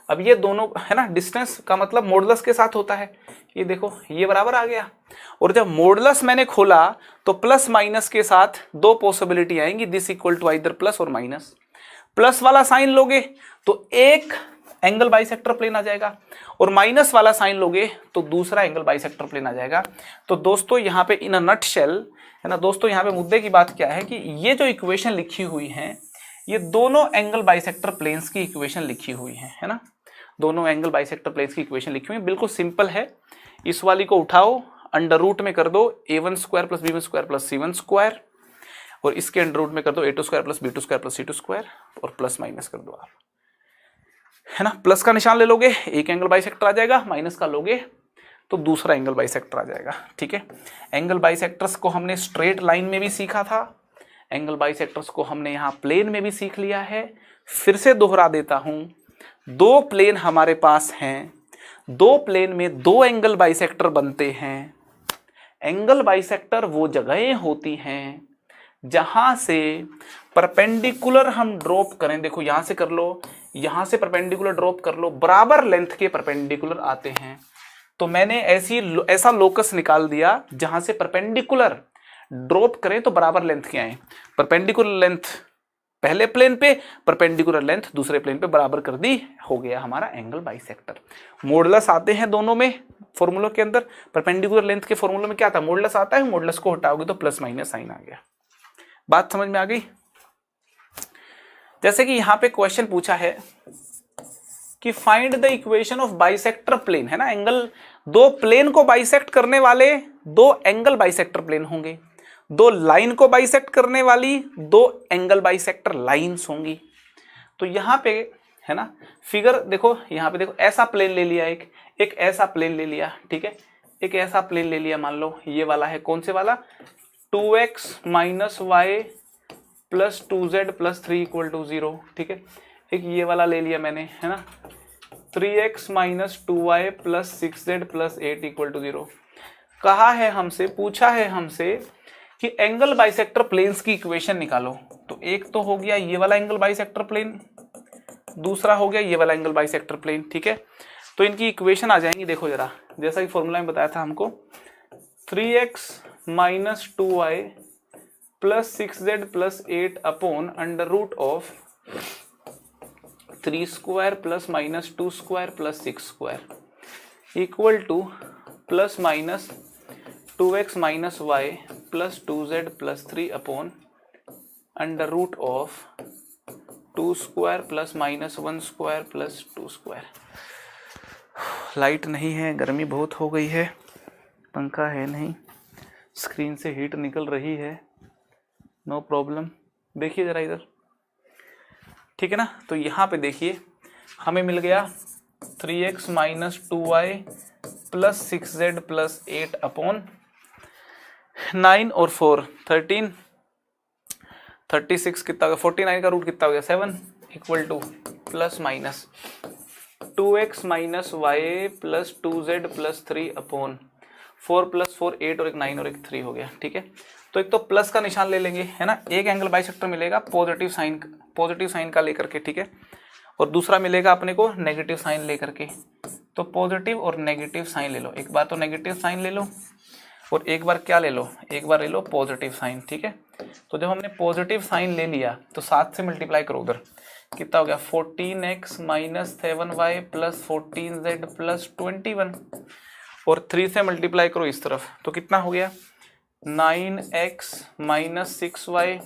अब ये दोनों है ना, डिस्टेंस का मतलब मॉडुलस के साथ होता है, ये देखो ये बराबर आ गया। और जब मॉडुलस मैंने खोला तो प्लस माइनस के साथ दो पॉसिबिलिटी आएंगी, this equal to either plus और माइनस। प्लस वाला साइन लोगे तो एक एंगल बाइसेक्टर प्लेन आ जाएगा, और माइनस वाला साइन लोगे तो दूसरा एंगल बाइसेक्टर प्लेन आ जाएगा। तो दोस्तों यहाँ पे इन अ नटशेल है ना दोस्तों, यहाँ पे मुद्दे की बात क्या है कि ये जो इक्वेशन लिखी हुई है ये दोनों एंगल बाइसेक्टर प्लेन्स की इक्वेशन लिखी हुई है ना, दोनों एंगल बाइसेक्टर प्लेन्स की इक्वेशन लिखी हुई है, बिल्कुल सिंपल है। इस वाली को उठाओ, अंडर रूट में कर दो a1 square plus b1 square plus c1 square, और इसके अंडर रूट में कर दो a2 square plus b2 square plus c2 square, और प्लस माइनस कर दो आप, है ना। प्लस का निशान ले लोगे एक एंगल बाइसेक्टर आ जाएगा, माइनस का लोगे तो दूसरा एंगल बाइसेक्टर आ जाएगा, ठीक है। एंगल बाइसेक्टर्स को हमने स्ट्रेट लाइन में भी सीखा था, एंगल बाइसेक्टर्स को हमने यहाँ प्लेन में भी सीख लिया है। फिर से दोहरा देता हूं, दो प्लेन हमारे पास हैं, दो प्लेन में दो एंगल बाइसेक्टर बनते हैं। एंगल बाइसेक्टर वो जगहें होती हैं जहां से परपेंडिकुलर हम ड्रॉप करें, देखो यहां से कर लो, यहां से परपेंडिकुलर ड्रॉप कर लो, बराबर लेंथ के परपेंडिकुलर आते हैं। तो मैंने ऐसा लोकस निकाल दिया जहां से परपेंडिकुलर ड्रॉप करें तो बराबर लेंथ के आए। परपेंडिकुलर लेंथ पहले प्लेन पे, परपेंडिकुलर लेंथ दूसरे प्लेन पे बराबर कर दी, हो गया हमारा एंगल बाइसेक्टर। मॉडुलस आते हैं दोनों में फॉर्मूलों के अंदर, परपेंडिकुलर लेंथ के फॉर्मूले में क्या था, मॉडुलस आता है, मॉडुलस को हटाओगे तो प्लस माइनस साइन आ गया। बात समझ में आ गई। जैसे कि यहां पे क्वेश्चन पूछा है कि find the equation of bisector plane, है ना, एंगल, दो प्लेन को बाइसेक्ट करने वाले दो एंगल बाइसेक्टर प्लेन होंगे, दो लाइन को बाइसेक्ट करने वाली दो एंगल बाइसेक्टर लाइंस होंगी। तो यहाँ पे है ना फिगर देखो, यहाँ पे देखो ऐसा प्लेन ले लिया, एक ऐसा प्लेन ले लिया, ठीक है, एक ऐसा प्लेन ले लिया, मान लो ये वाला है, कौन से वाला, 2x minus y plus 2z plus 3 equal to 0, ठीक है। एक ये वाला ले लिया मैंने, है ना, 3x minus 2y plus 6z plus 8 equal to 0। कहा है हमसे, पूछा है हमसे कि एंगल बाइसेक्टर प्लेन्स की इक्वेशन निकालो। तो एक तो हो गया ये वाला एंगल बाइसेक्टर प्लेन, दूसरा हो गया ये वाला एंगल बाइसेक्टर प्लेन, ठीक है। तो इनकी इक्वेशन आ जाएंगी, देखो जरा, जैसा कि फॉर्मूला में बताया था हमको, 3x minus 2y plus 6z plus 8 upon under root of 3 square plus minus 2 square plus 6 square equal to plus minus 2x minus y plus 2z plus 3 upon under root of 2 square plus minus 1 square plus 2 square. Light नहीं है, गर्मी बहुत हो गई है, पंखा है नहीं, स्क्रीन से हीट निकल रही है, नो प्रॉब्लम। देखिए जरा इधर, ठीक है ना। तो यहाँ पे देखिए हमें मिल गया 3x minus 2y plus 6z plus 8 upon 9 और 4 13, 36 कितना होगा, 49 का रूट कितना हो गया 7 equal to plus minus 2x minus y plus 2z plus 3 upon 4 plus 4 8 और एक 9 और एक 3 हो गया, ठीक है। तो एक तो प्लस का निशान ले लेंगे, है ना, एक एंगल बाइसेक्टर मिलेगा पॉजिटिव साइन का लेकर के, ठीक है, और दूसरा मिलेगा अपने को नेगेटिव साइन लेकर के। तो पॉजिटिव और नेगेटिव साइन ले लो, एक बार तो नेगेटिव साइन ले लो और एक बार क्या ले लो, एक बार ले लो पॉजिटिव साइन, ठीक है। तो जब हमने पॉजिटिव साइन ले लिया तो 7 से मल्टीप्लाई करो, उधर कितना हो गया 14x minus 7y plus 14z plus 21, और 3 से मल्टीप्लाई करो इस तरफ तो कितना हो गया 9x minus 6y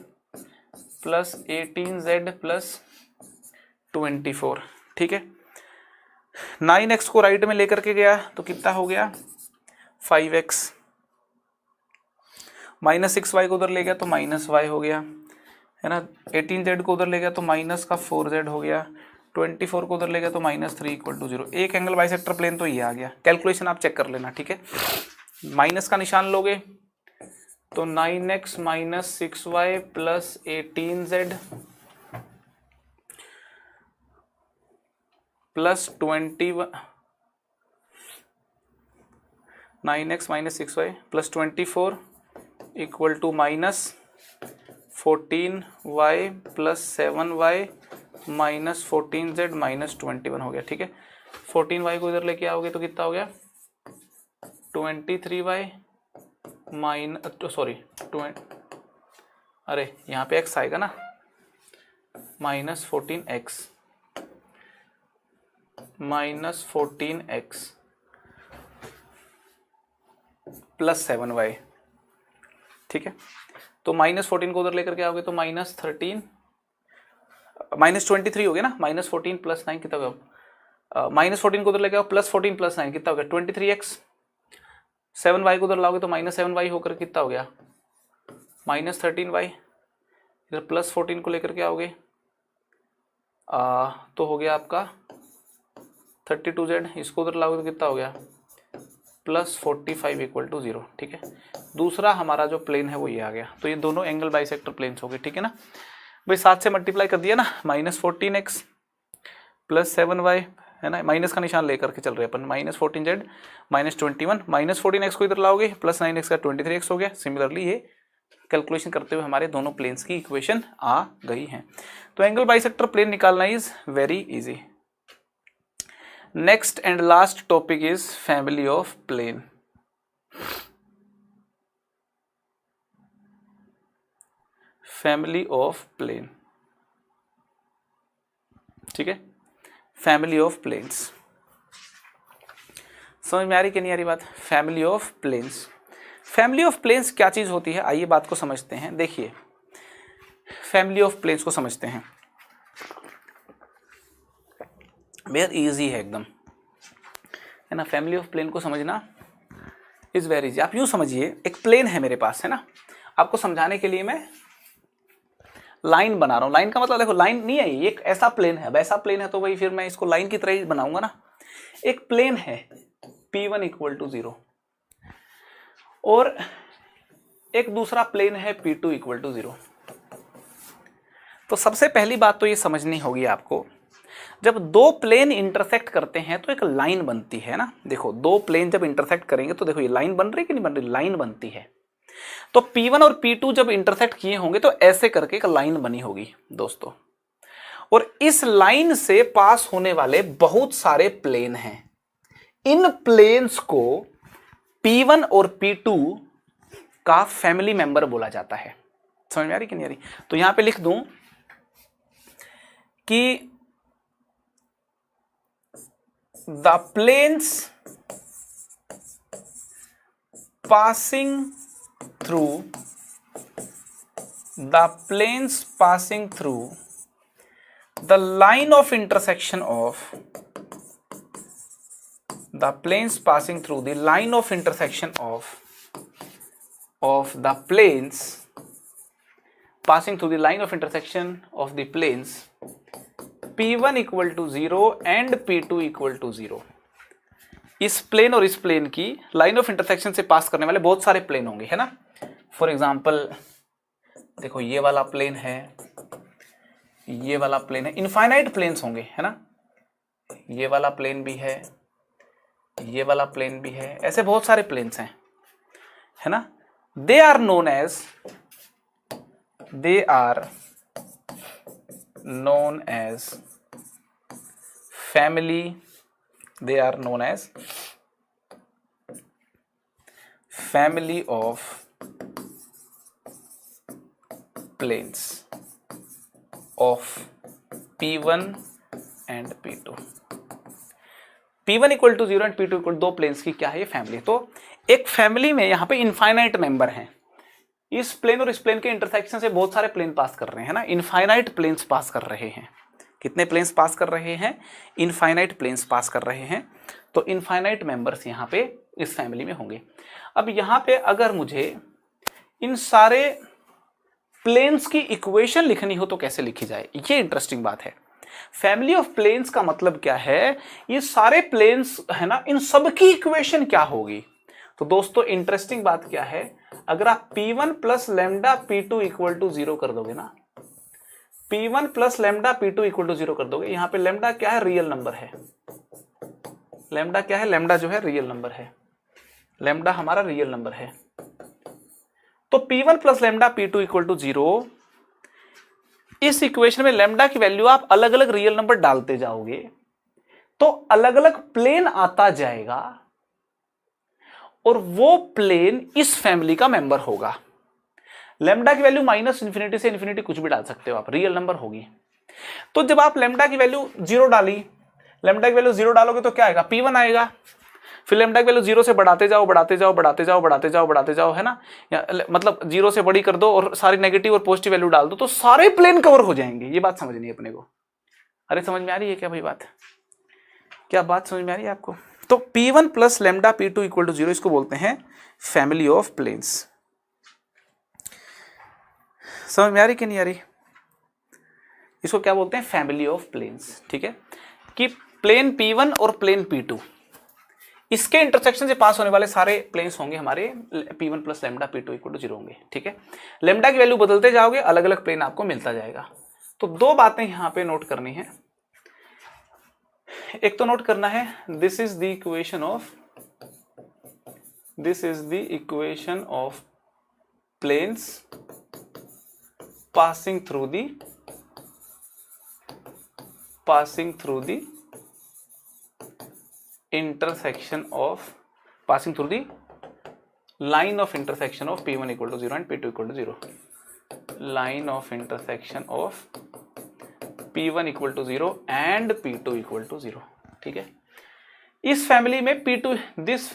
plus 18z plus 24, ठीक है। 9x को राइट में लेकर के गया तो कितना हो गया 5x, माइनस 6y को उधर ले गया तो माइनस y हो गया, है ना, 18z को उधर ले गया तो माइनस का 4z हो गया, 24 को उधर ले गया तो माइनस 3 इक्वल टू 0। एक एंगल बाइसेक्टर प्लेन तो ये आ गया। कैलकुलेशन आप चेक कर लेना, ठीक है। माइनस का निशान लोगे तो 9x minus 6y plus 18z plus 21, 9x minus 6y plus 24 equal to minus 14y plus 7y minus 14z minus 21 हो गया। ठीक है, 14y को इधर लेके आओगे तो कितना हो गया 23y माइनस सॉरी अरे यहाँ पे x आएगा ना, minus 14x minus 14x plus 7y। ठीक है, तो माइनस 14 को उधर लेकर के आओगे तो माइनस 13 माइनस 23 हो गया ना, माइनस 14 प्लस 9 कितना होगा, माइनस 14 को उधर लेके आओ प्लस 14 प्लस 9 कितना हो गया 23x, 7y को उधर लाओगे तो माइनस 7y होकर कितना हो गया माइनस 13y, इधर प्लस 14 को लेकर के आओगे तो हो गया आपका 32z, इसको उधर लाओगे तो कितना हो गया प्लस 45 इक्वल टू 0। ठीक है, दूसरा हमारा जो प्लेन है वो ये आ गया। तो ये दोनों एंगल बाइसेक्टर प्लेन्स हो गए। ठीक है ना भाई, 7 से मल्टीप्लाई कर दिया ना, माइनस 14x प्लस 7y है ना, माइनस का निशान लेकर के चल रहे हैं अपन, minus 14z minus 21, minus 14x को इधर लाओगे प्लस 9x का 23x हो गया। सिमिलरली ये कैलकुलेशन करते हुए हमारे दोनों प्लेन्स की इक्वेशन आ गई है। तो एंगल बाइसेक्टर प्लेन निकालना is very easy. Next and last topic is family of plane. Family of plane, ठीक है, फैमिली ऑफ प्लेन्स समझ में आ रही कि नहीं आ रही बात। Family of planes, family of planes क्या चीज होती है, आइए बात को समझते हैं। देखिए फैमिली ऑफ प्लेन्स को समझते हैं, वेरी इजी है एकदम, है ना। फैमिली ऑफ प्लेन को समझना इज वेरी इजी। आप यूं समझिए, एक प्लेन है मेरे पास, है ना, आपको समझाने के लिए मैं लाइन बना रहा हूं। लाइन का मतलब देखो, लाइन नहीं है ये, एक ऐसा प्लेन है, वैसा प्लेन है तो वही फिर मैं इसको लाइन की तरह ही बनाऊंगा ना। एक प्लेन है P1 इक्वल टू 0 और एक दूसरा प्लेन है P2 इक्वल टू 0। तो सबसे पहली बात तो ये समझनी होगी आपको, जब दो प्लेन इंटरसेक्ट करते हैं तो एक लाइन बनती है ना। देखो दो प्लेन जब इंटरसेक्ट करेंगे तो देखो ये लाइन बन रही है कि नहीं बन रही, लाइन बनती है। तो P1 और P2 जब इंटरसेक्ट किए होंगे तो ऐसे करके एक लाइन बनी होगी दोस्तों, और इस लाइन से पास होने वाले बहुत सारे प्लेन हैं। इन प्लेन्स को P1 और P2 का फैमिली मेंबर बोला जाता है। समझ में आ रही कि नहीं आ रही। तो यहां पे लिख दूं कि the planes passing through the line of intersection of the planes passing through the line of intersection of the planes passing through the line of intersection of the planes P1 equal to 0 and P2 equal to 0। इस प्लेन और इस प्लेन की लाइन ऑफ इंटरसेक्शन से पास करने वाले बहुत सारे प्लेन होंगे, है ना। फॉर एग्जांपल देखो ये वाला प्लेन है, ये वाला प्लेन है, इनफाइनाइट प्लेन्स होंगे, है ना। ये वाला प्लेन भी है, ये वाला प्लेन भी है, ऐसे बहुत सारे प्लेन्स हैं, है ना। They are known as family, they are known as family of planes of P1 and P2। P1 equal to 0 and P2 equal दो प्लेन्स की क्या है ये फैमिली। तो एक फैमिली में यहां पे इनफाइनाइट मेंबर हैं, इस प्लेन और इस प्लेन के इंटरसेक्शन से बहुत सारे प्लेन पास कर रहे हैं ना, इनफाइनाइट प्लेन्स पास कर रहे हैं। कितने प्लेन्स पास कर रहे हैं, इनफाइनाइट प्लेन्स पास कर रहे हैं। तो इनफाइनाइट मेंबर्स यहाँ पे इस फैमिली में होंगे। अब यहाँ पे अगर मुझे इन सारे प्लेन्स की इक्वेशन लिखनी हो तो कैसे लिखी जाए, ये इंटरेस्टिंग बात है। फैमिली ऑफ प्लेन्स का मतलब क्या है, ये सारे प्लेन्स है ना, इन सब की इक्वेशन क्या होगी। तो दोस्तों इंटरेस्टिंग बात क्या है, अगर आप P1 plus lambda P2 equal to 0 कर दोगे ना, P1 plus lambda P2 equal to 0 कर दोगे, यहां पे लेमडा क्या है, रियल नंबर है। लेमडा क्या है, लेमडा जो है रियल नंबर है, लेमडा हमारा रियल नंबर है। तो P1 plus lambda P2 equal to 0, इस इक्वेशन में लेमडा की वैल्यू आप अलग अलग रियल नंबर डालते जाओगे तो अलग अलग प्लेन आता जाएगा और वो प्लेन इस फैमिली का मेंबर होगा। लेमडा की वैल्यू माइनस इंफिनिटी से इंफिनिटी कुछ भी डाल सकते हो आप, रियल नंबर होगी। तो जब आप लेमडा की वैल्यू 0 डाली, लेमडा की वैल्यू 0 डालोगे तो क्या आएगा, P1 आएगा। फिर लेमडा की वैल्यू 0 से बढ़ाते जाओ बढ़ाते जाओ बढ़ाते जाओ बढ़ाते जाओ बढ़ाते जाओ, है ना, मतलब 0 से बड़ी कर दो और सारी नेगेटिव और पॉजिटिव वैल्यू डाल दो तो सारे प्लेन कवर हो जाएंगे। ये बात समझनी है अपने को। अरे समझ में आ रही है क्या भाई बात, क्या बात समझ में आ रही है आपको? तो P1 plus lambda P2 equal to 0, इसको बोलते हैं फैमिली ऑफ प्लेन्स। समझ में आ रही कि नहीं आ रही? इसको क्या बोलते हैं, फैमिली ऑफ प्लेन्स। ठीक है, कि प्लेन P1 और प्लेन P2, इसके इंटरसेक्शन से पास होने वाले सारे प्लेन्स होंगे हमारे P1 plus lambda P2 equal to 0 होंगे। ठीक है, लेमडा की वैल्यू बदलते जाओगे, अलग अलग प्लेन आपको मिलता जाएगा। तो दो बातें यहां पे नोट करनी है। एक तो नोट करना है, this is the equation of planes passing through the intersection of line of intersection of P1 equal to 0 and P2 equal to 0, line of intersection of P1 equal to 0 and P2 equal to 0। ठीक है, इस फैमिली में P2, this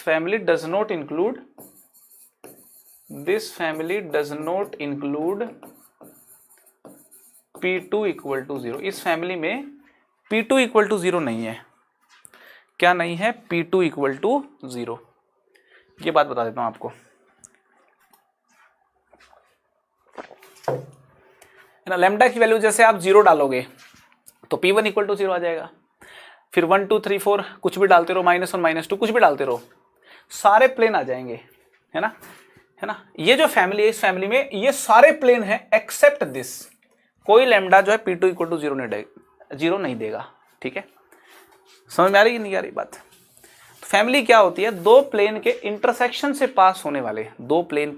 family does not include P2 equal to 0। इस फैमिली में P2 इक्वल टू 0 नहीं है। क्या नहीं है, P2 इक्वल टू 0। ये बात बता देता हूं आपको, है ना। लेमडा की वैल्यू जैसे आप 0 डालोगे तो P1 इक्वल टू 0 आ जाएगा। फिर 1 2 3 4 कुछ भी डालते रहो, -1 -2 कुछ भी डालते रहो, सारे प्लेन आ जाएंगे, है ना, है ना। ये जो फैमिली है, इस फैमिली में ये सारे प्लेन है एक्सेप्ट दिस। कोई लेमडा जो है P2 इक्वल टू 0 नहीं देगा। ठीक है, समझ में आ रही है नहीं आ रही बात? तो फैमिली क्या होती है, दो प्लेन के इंटरसेक्शन से पास होने वाले, दो प्लेन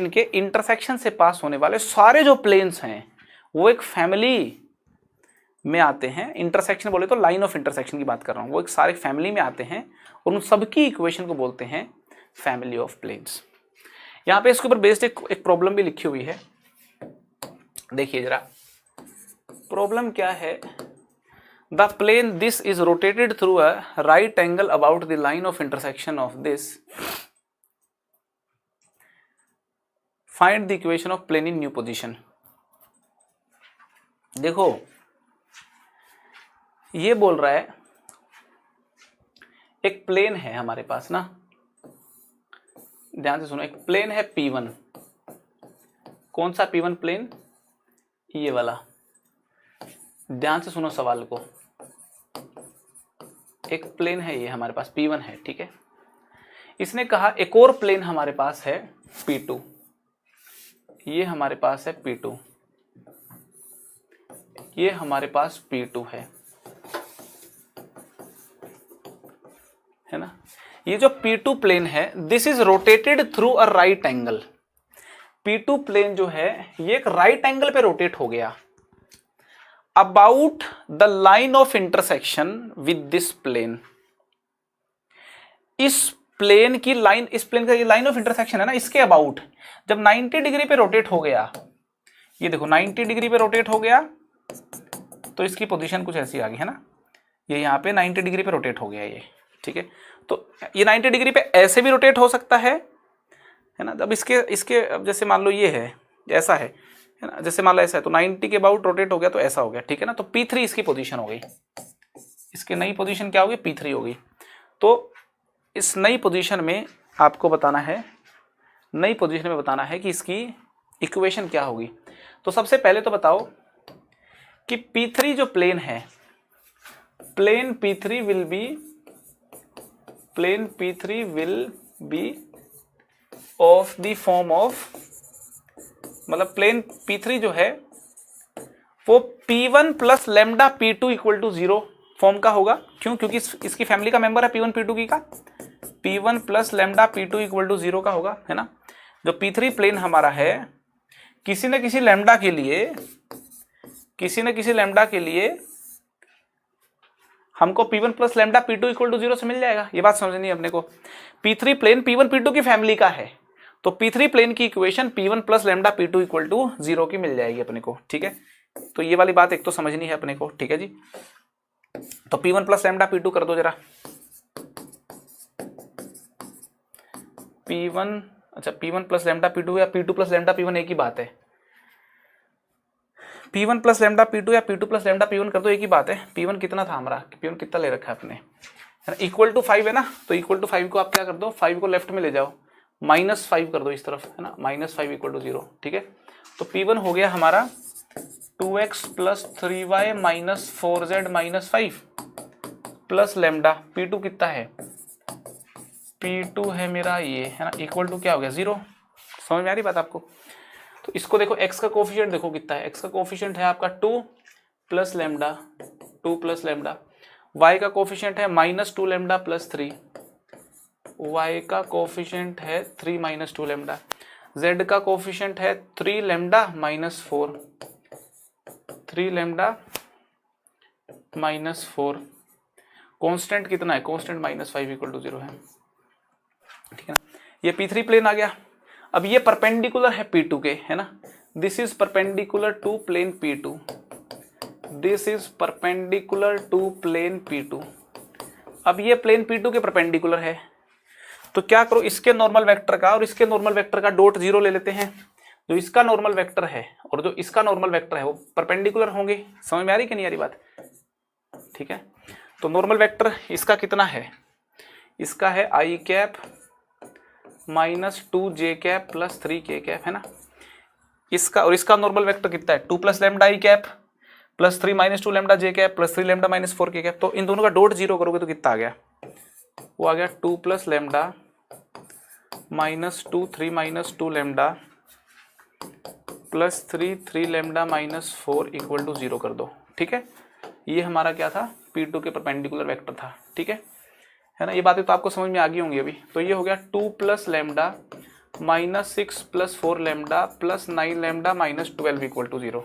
के इंटरसेक्शन से पास होने वाले सारे जो प्लेन्स हैं वो एक फैमिली में आते हैं। इंटरसेक्शन बोले तो लाइन ऑफ इंटरसेक्शन की बात कर रहा हूं, वो एक सारे फैमिली में आते हैं और उन सबकी इक्वेशन को बोलते हैं फैमिली ऑफ प्लेन्स। यहां पे इसके ऊपर बेस्ड एक प्रॉब्लम भी लिखी हुई है, देखिए जरा। प्रॉब्लम क्या है, the plane this is rotated through a right angle about the line of intersection of this, find the equation of plane in new position. देखो ये बोल रहा है, एक प्लेन है हमारे पास ना, ध्यान से सुनो, एक प्लेन है P1। कौन सा P1 प्लेन, ये वाला। ध्यान से सुनो सवाल को, एक प्लेन है ये हमारे पास P1 है। ठीक है, इसने कहा एक और प्लेन हमारे पास है P2, ये हमारे पास है P2, ये हमारे पास P2 है ना। ये जो P2 प्लेन है, this is rotated through a right angle. P2 plane जो है ये एक राइट एंगल पे रोटेट हो गया about the line of intersection with this plane. इस प्लेन की लाइन, इस प्लेन का ये लाइन ऑफ इंटरसेक्शन है ना, इसके अबाउट जब 90 डिग्री पे रोटेट हो गया, ये देखो 90 डिग्री पे रोटेट हो गया तो इसकी पोजीशन कुछ ऐसी आ गई, है ना। ये यहाँ पे 90 डिग्री पे रोटेट हो गया ये। ठीक है, तो ये 90 डिग्री पे ऐसे भी रोटेट हो सकता है ना। अब इसके अब जैसे मान लो ये है, ऐसा है ना, जैसे मान लो ऐसा है तो 90 के अबाउट रोटेट हो गया तो ऐसा हो गया। ठीक है ना, तो P3 इसकी पोजीशन हो गई, इसकी नई पोजीशन क्या होगी, P3 होगी। तो इस नई पोजीशन में आपको बताना है, नई पोजीशन में बताना है कि इसकी इक्वेशन क्या होगी। तो सबसे पहले तो बताओ कि P3 जो प्लेन है, plane P3 will be plane P3 will be of the form of, मतलब प्लेन P3 जो है वो P1 plus lambda P2 equal to 0 form का होगा। क्यों? क्योंकि इसकी फैमिली का मेंबर है P1 P2 की का, P1 plus lambda P2 equal to 0 का होगा, है ना। जो P3 प्लेन हमारा है किसी न किसी लेमडा के लिए हमको P1 plus lambda P2 equal to 0 से मिल जाएगा। ये बात समझनी है अपने को। P3 प्लेन P1 P2 की फैमिली का है, तो P3 प्लेन की equation P1 plus lambda P2 equal to 0 की मिल जाएगी अपने को, ठीक है। तो ये वाली बात एक तो समझनी है अपने को, ठीक है जी। तो P1 प्लस लेमडा P2 कर दो जरा। P1, अच्छा P1 प्लस लेमडा P2 या P2 प्लस लेमडा P1 एक ही बात है। P1 प्लस लेमडा P2 या P2 प्लस लेमडा P1 कर दो, एक ही बात है। P1 कितना था हमारा, P1 कितना ले रखा है अपने, है ना, इक्वल टू 5 है ना। तो इक्वल टू 5 को आप क्या कर दो, 5 को लेफ्ट में ले जाओ, -5 कर दो इस तरफ, है ना, -5 इक्वल टू 0, ठीक है। तो P1 हो गया हमारा 2x plus 3y minus 4z minus 5 plus lambda. P2 कितना है, P2 है मेरा ये, है ना, इक्वल टू क्या हो गया 0। समझ में आ रही बात आपको। तो इसको देखो, x का कोफिशिएंट देखो कितना है, x का कोफिशिएंट है आपका 2 plus lambda, 2 plus lambda. y का कोफिशिएंट है -2 लेमडा प्लस 3, y का कोफिशिएंट है 3 माइनस 2 लेमडा। z का कोफिशिएंट है 3 lambda minus 4, 3 lambda minus 4। Constant कितना है, कांस्टेंट -5 इक्वल टू 0 है, ठीक है ना। ये P3 प्लेन आ गया। अब ये परपेंडिकुलर है P2 के, है ना। This is perpendicular to plane P2, this is perpendicular to plane P2। अब ये प्लेन P2 के परपेंडिकुलर है, तो क्या करो, इसके नॉर्मल वेक्टर का और इसके नॉर्मल वेक्टर का डॉट 0 ले लेते हैं। जो इसका नॉर्मल वेक्टर है और जो इसका नॉर्मल वेक्टर है वो परपेंडिकुलर होंगे। समझ में आ रही कि नहीं आ रही बात, ठीक है। तो नॉर्मल वेक्टर इसका कितना है, इसका है i cap minus 2j cap plus 3k cap, है ना। इसका और इसका नॉर्मल वेक्टर कितना है, 2 plus lambda i cap plus 3 minus 2 lambda j cap plus 3 lambda minus 4k cap. तो इन दोनों का डॉट 0 करोगे तो कितना आ गया, वो आ गया 2 plus lambda minus 2 3 minus 2 lambda plus 3 lambda minus 4 equal to 0 कर दो, ठीक है। ये हमारा क्या था, P2 के परपेंडिकुलर वेक्टर था, ठीक है ना। ये बातें तो आपको समझ में आ गई होंगी अभी। तो ये हो गया 2 plus lambda minus 6 plus 4 lambda plus 9 lambda minus 12 equal to 0,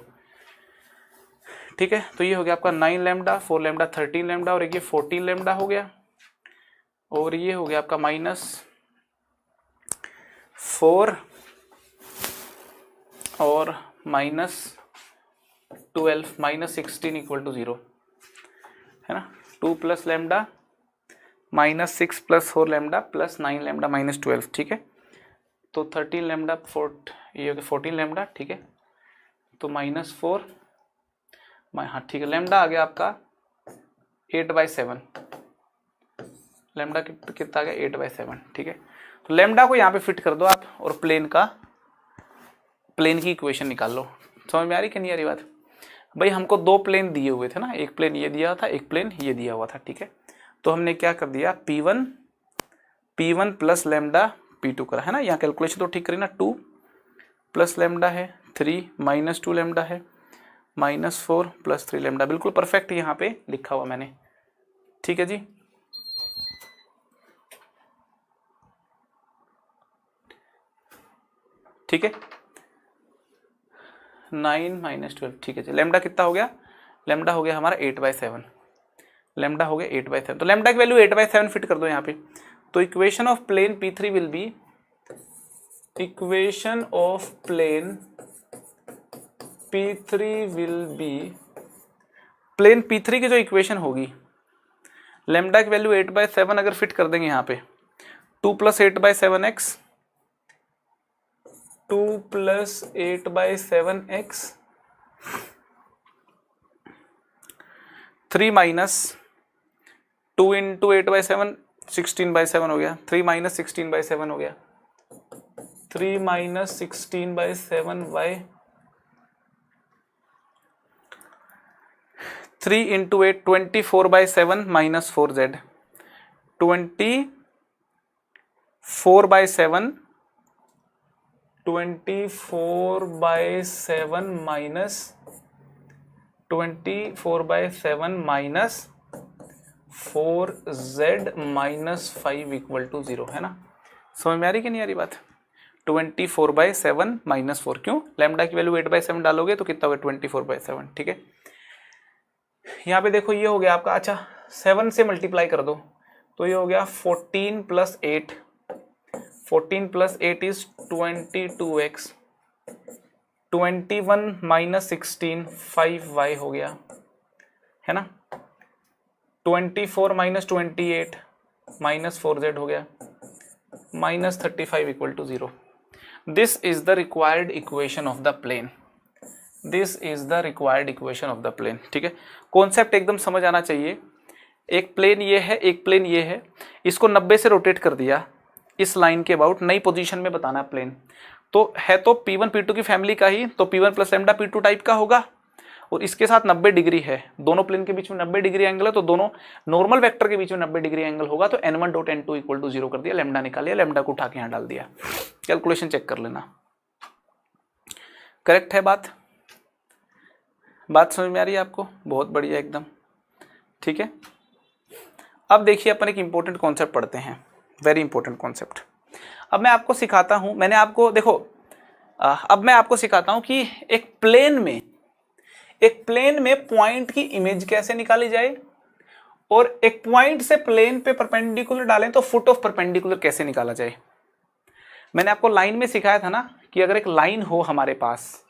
ठीक है। तो ये हो गया आपका 9 लेमडा, 4 लेमडा 13 लेमडा और ये 14 लेमडा हो गया, और ये हो गया आपका -4 और -12 -16 इक्वल टू 0, है ना। 2 plus lambda -6 plus 4 lambda plus 9 lambda -12, ठीक है। तो 13 लेमडा 4, ये हो गया 14 लेमडा, ठीक है। तो -4, हाँ ठीक है, लेमडा आ गया आपका 8/7, लेमडा कितना आ गया 8/7, ठीक है। तो लेमडा को यहाँ पे फिट कर दो आप और प्लेन की इक्वेशन निकाल लो। समझ में आ रही कि नहीं आ रही बात। भाई हमको 2 प्लेन दिए हुए थे ना, एक प्लेन ये दिया था, एक प्लेन ये दिया हुआ था, ठीक है। तो हमने क्या कर दिया, P1 प्लस लेमडा P2 करा, है ना। यहाँ कैलकुलेशन तो ठीक करी ना, 2 प्लस लेमडा है 3 माइनस 2 लेमडा है -4 प्लस 3 लेमडा, बिल्कुल परफेक्ट यहाँ पे लिखा हुआ मैंने, ठीक है जी। ठीक है, 9 माइनस 12, ठीक है जी। लेमडा कितना हो गया, लेमडा हो गया हमारा 8/7, लेमडा हो गया 8/7। तो लेमडा की वैल्यू 8/7 फिट कर दो यहाँ पे। तो equation of plane P3 will be, equation of plane P3 will be, plane P3 की जो इक्वेशन होगी, लेमडा की वैल्यू 8/7 अगर फिट कर देंगे यहाँ पे, 2 plus 8/7x, 2 plus 8/7x, 3 minus 2 into 8/7 16/7 हो गया, 3 माइनस 16/7 हो गया, 3 minus 16/7 by 3 into 8 24/7 minus 4z, 24 4/7 24/7 minus 24/7 minus 4z minus 5 equal to 0, है ना। समझ में आ रही कि नहीं आ रही बात। 24/7 माइनस 4, क्यों, लैम्डा की वैल्यू 8/7 डालोगे तो कितना होगा 24/7, ठीक है। यहाँ पे देखो ये हो गया आपका, अच्छा 7 से मल्टीप्लाई कर दो तो ये हो गया 14 + 8, 14 + 8 इज 22x, 21 - 16 5y हो गया, है ना। 24 - 28 -4z हो गया, -35 equal to 0। This is the required equation of the plane, this is the required equation of the plane, ठीक है। कॉन्सेप्ट एकदम समझ आना चाहिए। एक प्लेन ये है, एक प्लेन ये है, इसको 90 से रोटेट कर दिया इस लाइन के अबाउट, नई पोजीशन में बताना प्लेन, तो है तो P1 P2 की फैमिली का ही, तो P1 + लैम्डा P2 टाइप का होगा, और इसके साथ 90 डिग्री है, दोनों प्लेन के बीच में 90 डिग्री एंगल है, तो दोनों नॉर्मल वेक्टर के बीच में 90 डिग्री एंगल होगा, तो n1.n2 इक्वल टू 0 कर दिया, लैम्डा निकाल लिया, लैम्डा को उठा के यहाँ डाल दिया। कैलकुलेशन चेक कर लेना, करेक्ट है बात। बात समझ में आ रही है आपको, बहुत बढ़िया एकदम, ठीक है। अब देखिए अपन एक इंपॉर्टेंट कॉन्सेप्ट पढ़ते हैं, वेरी इंपॉर्टेंट कॉन्सेप्ट। अब मैं आपको सिखाता हूं, मैंने आपको देखो, अब मैं आपको सिखाता हूं कि एक प्लेन में पॉइंट की इमेज कैसे निकाली जाए, और एक पॉइंट से प्लेन पे परपेंडिकुलर डालें तो फुट ऑफ परपेंडिकुलर कैसे निकाला जाए। मैंने आपको लाइन में सिखाया था ना कि अगर एक लाइन हो हमारे पास,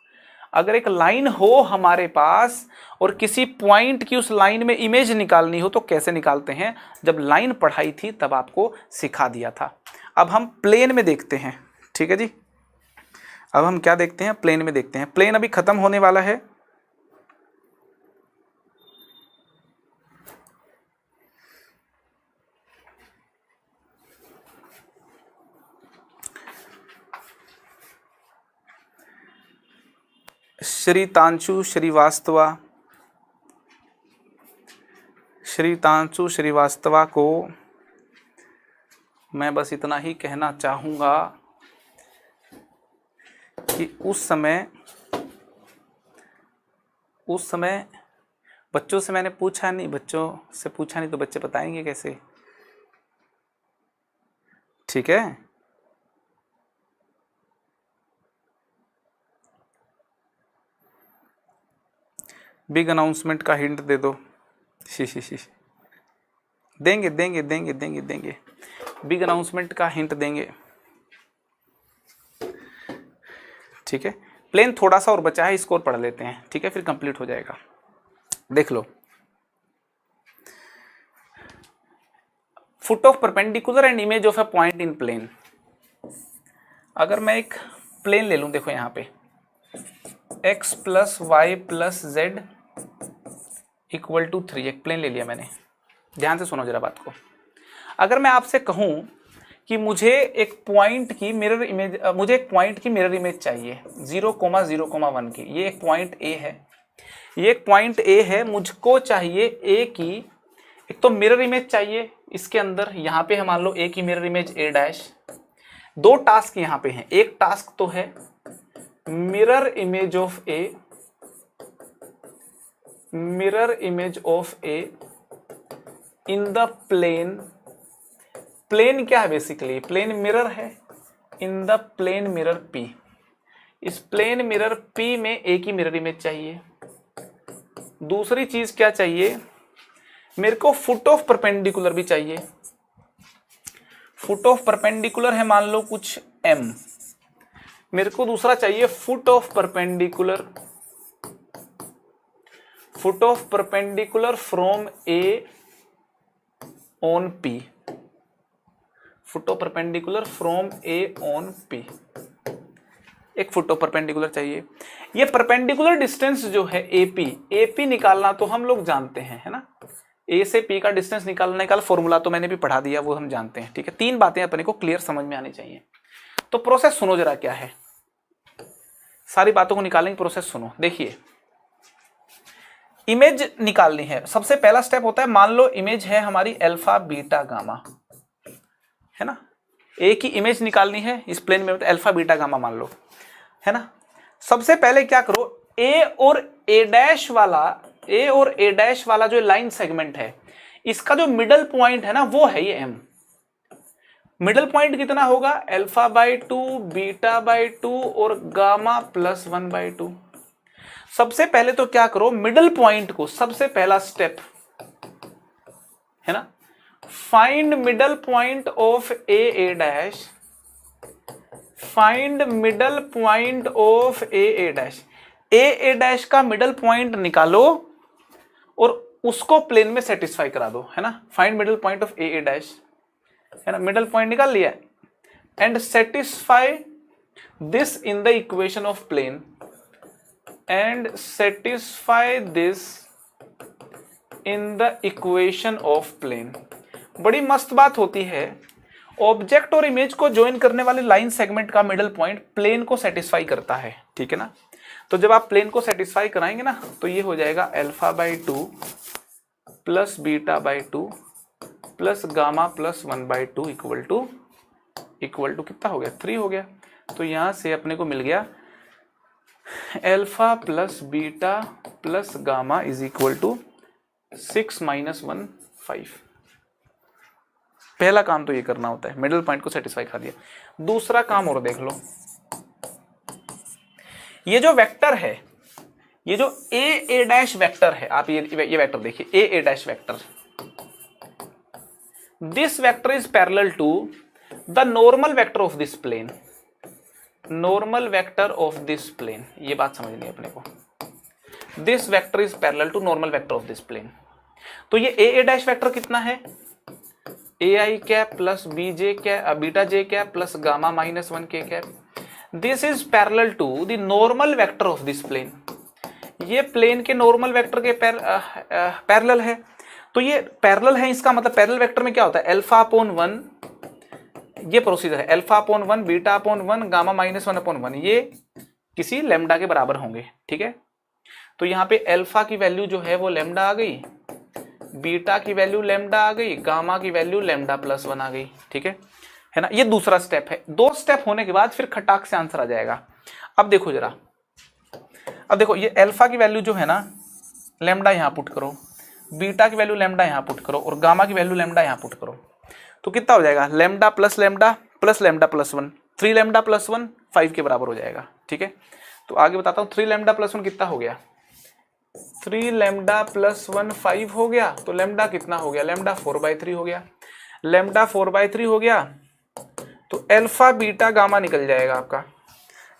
अगर एक लाइन हो हमारे पास और किसी पॉइंट की उस लाइन में इमेज निकालनी हो तो कैसे निकालते हैं, जब लाइन पढ़ाई थी तब आपको सिखा दिया था। अब हम प्लेन में देखते हैं, ठीक है जी। अब हम क्या देखते हैं, प्लेन में देखते हैं। प्लेन अभी खत्म होने वाला है, श्रीतांशु श्रीवास्तवा को मैं बस इतना ही कहना चाहूँगा कि उस समय बच्चों से मैंने पूछा नहीं, तो बच्चे बताएंगे कैसे, ठीक है। बिग अनाउंसमेंट का हिंट दे दो, देंगे। बिग अनाउंसमेंट का हिंट देंगे, ठीक है। प्लेन थोड़ा सा और बचा है, इसको और पढ़ लेते हैं, ठीक है, फिर कंप्लीट हो जाएगा। देख लो, foot of perpendicular and image of a point in plane. अगर मैं एक प्लेन ले लूं, देखो यहाँ पे x + y + z equal to 3, एक प्लेन ले लिया मैंने। ध्यान से सुनो जरा बात को। अगर मैं आपसे कहूं कि मुझे एक पॉइंट की मिरर इमेज चाहिए 0,0,1 की, ये एक पॉइंट A है, मुझको चाहिए A की एक तो मिरर इमेज चाहिए, इसके अंदर यहाँ पे है मान लो A की मिरर इमेज A'। दो टास्क यहाँ पे हैं, एक टास्क तो है mirror image of A in the plane क्या है, बेसिकली प्लेन मिरर है, in the plane mirror P। इस प्लेन मिरर P में A की मिरर इमेज चाहिए। दूसरी चीज क्या चाहिए, मेरे को फुट ऑफ परपेंडिकुलर भी चाहिए। फुट ऑफ परपेंडिकुलर है मान लो कुछ M, मेरे को दूसरा चाहिए foot of perpendicular from A on P, foot of perpendicular from A on P, एक फुट ऑफ परपेंडिकुलर चाहिए। ये परपेंडिकुलर डिस्टेंस जो है AP निकालना तो हम लोग जानते हैं, है ना। A से P का डिस्टेंस निकालने का फॉर्मूला तो मैंने भी पढ़ा दिया, वो हम जानते हैं, ठीक है। तीन बातें अपने को क्लियर समझ में आनी चाहिए। तो प्रोसेस सुनो जरा क्या है, सारी बातों को निकालेंगे, प्रोसेस सुनो। देखिए, इमेज निकालनी है, सबसे पहला स्टेप होता है, मान लो इमेज है हमारी अल्फा बीटा गामा, है ना। ए की इमेज निकालनी है इस प्लेन में, तो अल्फा बीटा गामा मान लो, है ना। सबसे पहले क्या करो, ए और ए डैश वाला जो लाइन सेगमेंट है, इसका जो मिडल पॉइंट है ना वो है ये एम। मिडल पॉइंट कितना होगा, अल्फा बाई 2, बीटा बाई 2 और गामा प्लस 1/2। सबसे पहले तो क्या करो, मिडल पॉइंट को, सबसे पहला स्टेप है ना, find middle point of a dash, find middle point of a dash. A dash का मिडल पॉइंट निकालो और उसको प्लेन में सेटिस्फाई करा दो, है ना। Find middle point of a dash, है ना, मिडल पॉइंट निकाल लिया, and satisfy this in the equation of plane, and satisfy this in the equation of plane. बड़ी मस्त बात होती है, ऑब्जेक्ट और इमेज को ज्वाइन करने वाले लाइन सेगमेंट का मिडल पॉइंट प्लेन को सेटिस्फाई करता है, ठीक है ना। तो जब आप प्लेन को सेटिस्फाई कराएंगे ना, तो ये हो जाएगा alpha by 2 plus beta by 2 plus gamma plus 1/2 equal to कितना हो गया, 3 हो गया। तो यहां से अपने को मिल गया alpha plus beta plus gamma is equal to 6 - 1 5। पहला काम तो ये करना होता है, मिडिल पॉइंट को सेटिस्फाई कर दिया। दूसरा काम और देख लो, ये जो वेक्टर है, ये जो ए डैश वेक्टर है, आप ये वेक्टर देखिए, A dash vector, this vector is parallel to the normal vector of this plane, normal vector of this plane. ये बात समझनी है अपने को, this vector is parallel to normal vector of this plane. तो ये ए डैश वेक्टर कितना है, A I cap plus B J cap beta J cap plus gamma minus 1 K cap. This is parallel to the normal vector of this plane. ये प्लेन के नॉर्मल वेक्टर के पैरेलल है। तो ये पैरेलल है, इसका मतलब पैरेलल वेक्टर में क्या होता है, अल्फा अपॉन 1, ये प्रोसीजर है, alpha upon 1, beta upon 1, gamma minus 1 upon 1, ये किसी लेमडा के बराबर होंगे, ठीक है। तो यहाँ पे अल्फा की वैल्यू जो है वो लेमडा आ गई, बीटा की वैल्यू लेमडा आ गई, गामा की वैल्यू लेमडा प्लस 1 आ गई, ठीक है ना। ये दूसरा स्टेप है। 2 स्टेप होने के बाद फिर खटाक से आंसर आ जाएगा। अब देखो जरा, अब देखो ये अल्फा की वैल्यू जो है ना, लेमडा यहाँ पुट करो, बीटा की वैल्यू लेमडा यहाँ पुट करो और गामा की वैल्यू लेमडा यहाँ पुट करो, तो कितना हो जाएगा, lambda plus lambda plus 1, 3 lambda plus 1 5 के बराबर हो जाएगा, ठीक है। तो आगे बताता हूँ, 3 लेमडा प्लस 1 कितना हो गया, 3 लेमडा प्लस 1 5 हो गया। तो लेमडा कितना हो गया, लेमडा 4/3 हो गया। लेमडा 4/3 हो गया तो अल्फा बीटा गामा निकल जाएगा आपका।